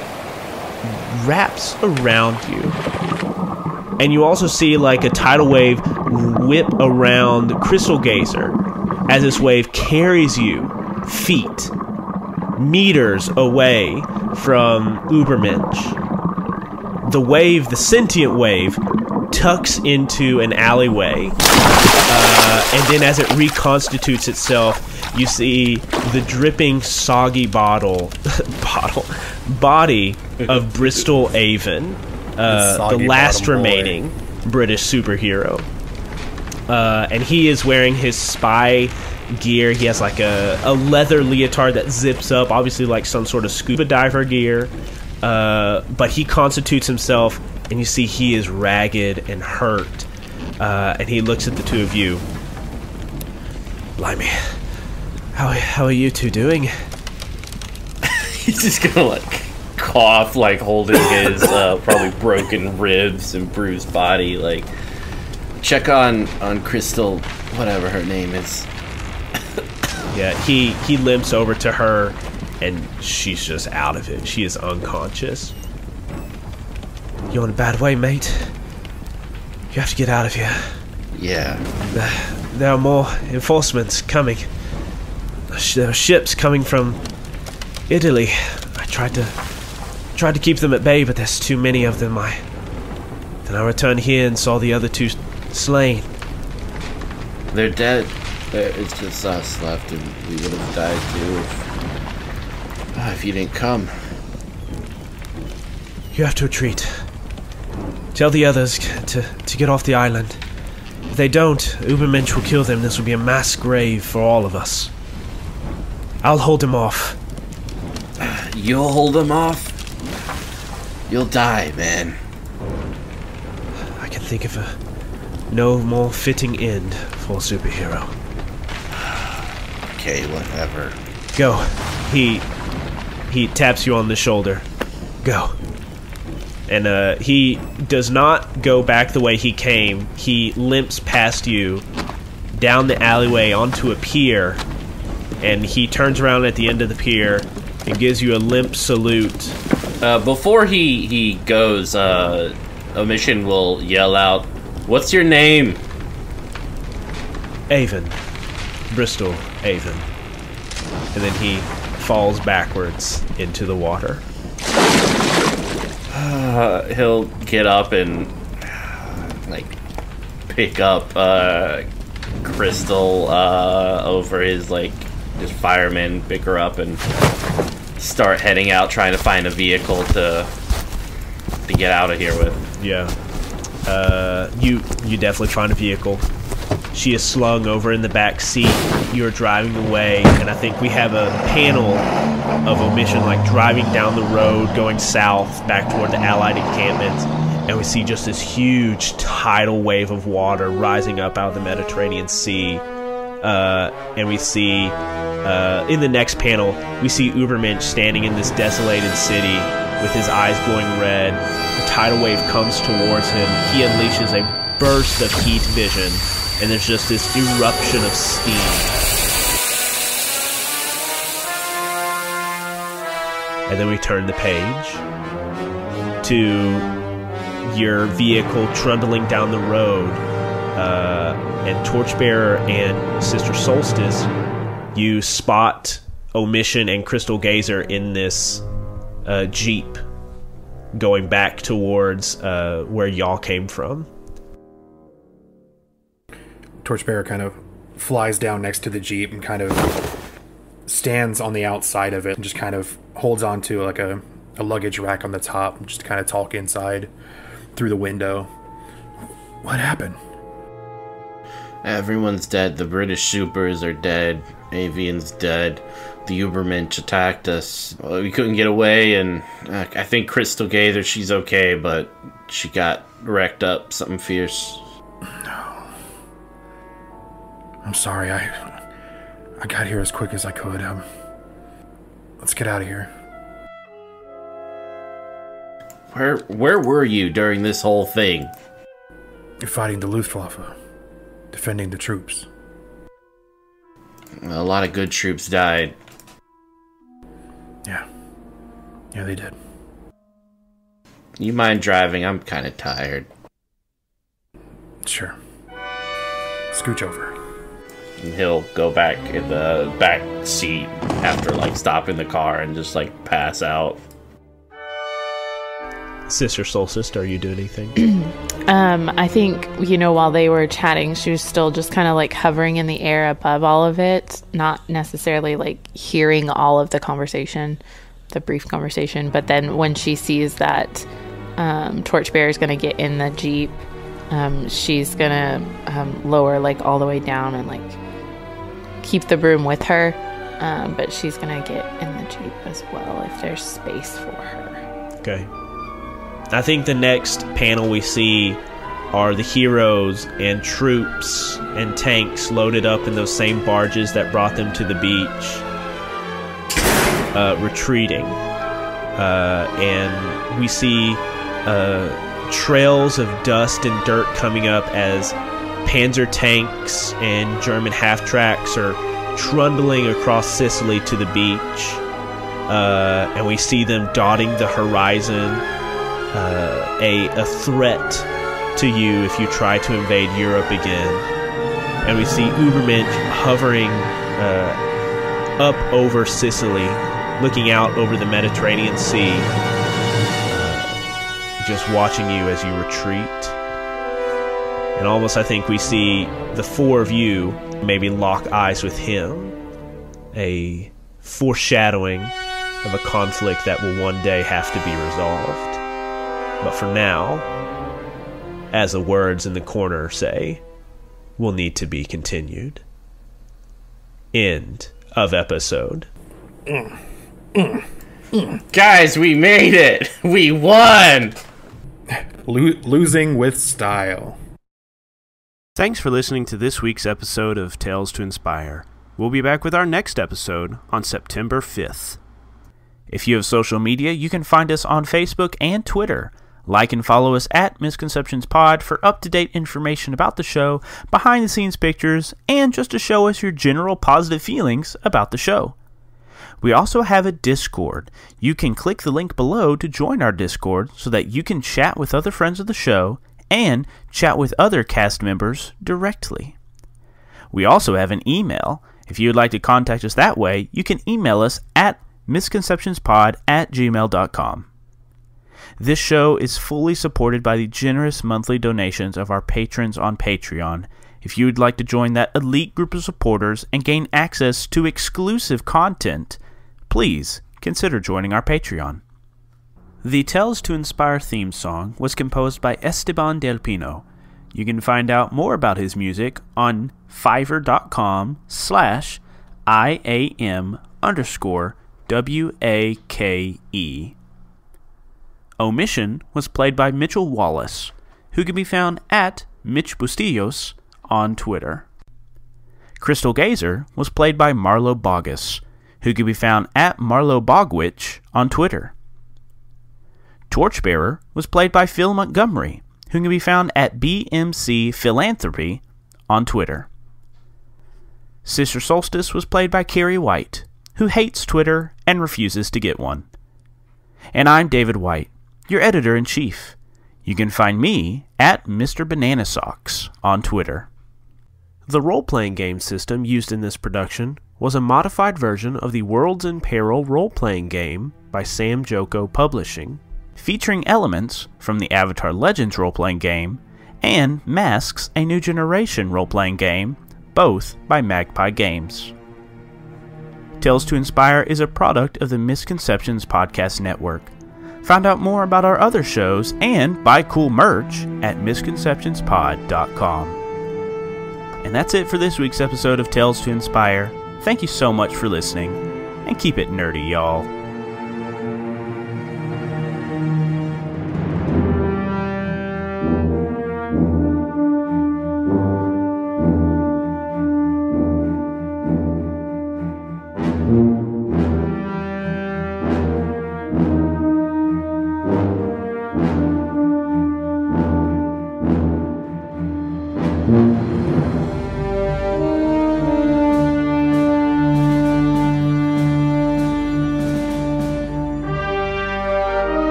wraps around you. And you also see like a tidal wave whip around Crystal Gazer as this wave carries you feet, meters away from Ubermensch. The wave, the sentient wave, tucks into an alleyway, and then as it reconstitutes itself, you see the dripping, soggy body of Bristol Avon, the last remaining British superhero. And he is wearing his spy gear. He has like a leather leotard that zips up, obviously like some sort of scuba diver gear. But he constitutes himself, and you see he is ragged and hurt. And he looks at the two of you. Blimey. How are you two doing? He's just gonna like cough, like holding his probably broken ribs and bruised body. Like, check on Crystal, whatever her name is. Yeah, he limps over to her, and she's just out of it. She is unconscious. You're in a bad way, mate. You have to get out of here. Yeah. There are more enforcements coming. There are ships coming from Italy. I tried to keep them at bay, but there's too many of them. Then I returned here and saw the other two slain. They're dead. It's just us left, and we would have died too if you didn't come. You have to retreat. Tell the others to get off the island. If they don't, Ubermensch will kill them. This will be a mass grave for all of us. I'll hold him off. You'll hold him off? You'll die, man. I can think of no more fitting end for a superhero. Okay, whatever. Go. He taps you on the shoulder. Go. And he does not go back the way he came. He limps past you, down the alleyway onto a pier, and he turns around at the end of the pier and gives you a limp salute. Before he goes, Omission will yell out, "What's your name?" Avon. Bristol Avon. And then he falls backwards into the water. He'll get up and like pick up Crystal over his fireman, pick her up and start heading out, trying to find a vehicle to get out of here with. Yeah. You definitely find a vehicle. She is slung over in the back seat. You're driving away, and I think we have a panel of Omission like driving down the road, going south back toward the Allied encampments, and we see just this huge tidal wave of water rising up out of the Mediterranean Sea. And we see in the next panel, we see Ubermensch standing in this desolated city with his eyes glowing red. The tidal wave comes towards him. He unleashes a burst of heat vision, and there's just this eruption of steam. And then we turn the page to your vehicle trundling down the road, and Torchbearer and Sister Solstice, you spot Omission and Crystal Gazer in this Jeep going back towards where y'all came from. Torchbearer kind of flies down next to the Jeep and kind of stands on the outside of it and just kind of holds on to like a luggage rack on the top and just kind of talk inside through the window. What happened? Everyone's dead. The British supers are dead. Avian's dead. The Ubermensch attacked us. We couldn't get away, and I think Crystal Gazer, she's okay, but she got wrecked up. Something fierce. No. I'm sorry. I got here as quick as I could. Let's get out of here. Where were you during this whole thing? You're fighting the Luftwaffe, defending the troops. A lot of good troops died. Yeah, they did. You mind driving? I'm kind of tired. Sure. Scooch over. And he'll go back in the back seat after, like, stopping the car and just, like, pass out. Sister Solstice, are you doing anything? I think, while they were chatting, she was still just kind of like hovering in the air above all of it, not necessarily like hearing all of the conversation, the brief conversation. But then when she sees that Torchbearer is going to get in the Jeep, she's going to lower like all the way down and like keep the broom with her. But she's going to get in the Jeep as well if there's space for her. Okay. I think the next panel we see are the heroes and troops and tanks loaded up in those same barges that brought them to the beach, retreating. And we see trails of dust and dirt coming up as Panzer tanks and German half-tracks are trundling across Sicily to the beach. And we see them dotting the horizon. A threat to you if you try to invade Europe again. And we see Ubermensch hovering up over Sicily, looking out over the Mediterranean Sea, just watching you as you retreat. And almost I think we see the four of you maybe lock eyes with him, a foreshadowing of a conflict that will one day have to be resolved. But for now, as the words in the corner say, will need to be continued. End of episode. Guys, we made it! We won! Losing with style. Thanks for listening to this week's episode of Tales to Inspire. We'll be back with our next episode on September 5th. If you have social media, you can find us on Facebook and Twitter. Like and follow us at Misconceptions Pod for up-to-date information about the show, behind-the-scenes pictures, and just to show us your general positive feelings about the show. We also have a Discord. You can click the link below to join our Discord so that you can chat with other friends of the show and chat with other cast members directly. We also have an email. If you would like to contact us that way, you can email us at misconceptionspod@gmail.com. This show is fully supported by the generous monthly donations of our patrons on Patreon. If you would like to join that elite group of supporters and gain access to exclusive content, please consider joining our Patreon. The Tales to Inspire theme song was composed by Esteban Del Pino. You can find out more about his music on fiverr.com/IAM_WAKE. Omission was played by Mitchell Wallace, who can be found at Mitch Bustillos on Twitter. Crystal Gazer was played by Marlo Bogus, who can be found at Marlo Bogwitch on Twitter. Torchbearer was played by Phil Montgomery, who can be found at BMC Philanthropy on Twitter. Sister Solstice was played by Kari White, who hates Twitter and refuses to get one. And I'm David White, your editor-in-chief. You can find me at Mr. Banana Socks on Twitter. The role-playing game system used in this production was a modified version of the Worlds in Peril role-playing game by Sam Joko Publishing, featuring elements from the Avatar Legends role-playing game and Masks, a New Generation role-playing game, both by Magpie Games. Tales to Inspire is a product of the Misconceptions Podcast Network. Find out more about our other shows and buy cool merch at misconceptionspod.com. And that's it for this week's episode of Tales to Inspire. Thank you so much for listening, and keep it nerdy, y'all.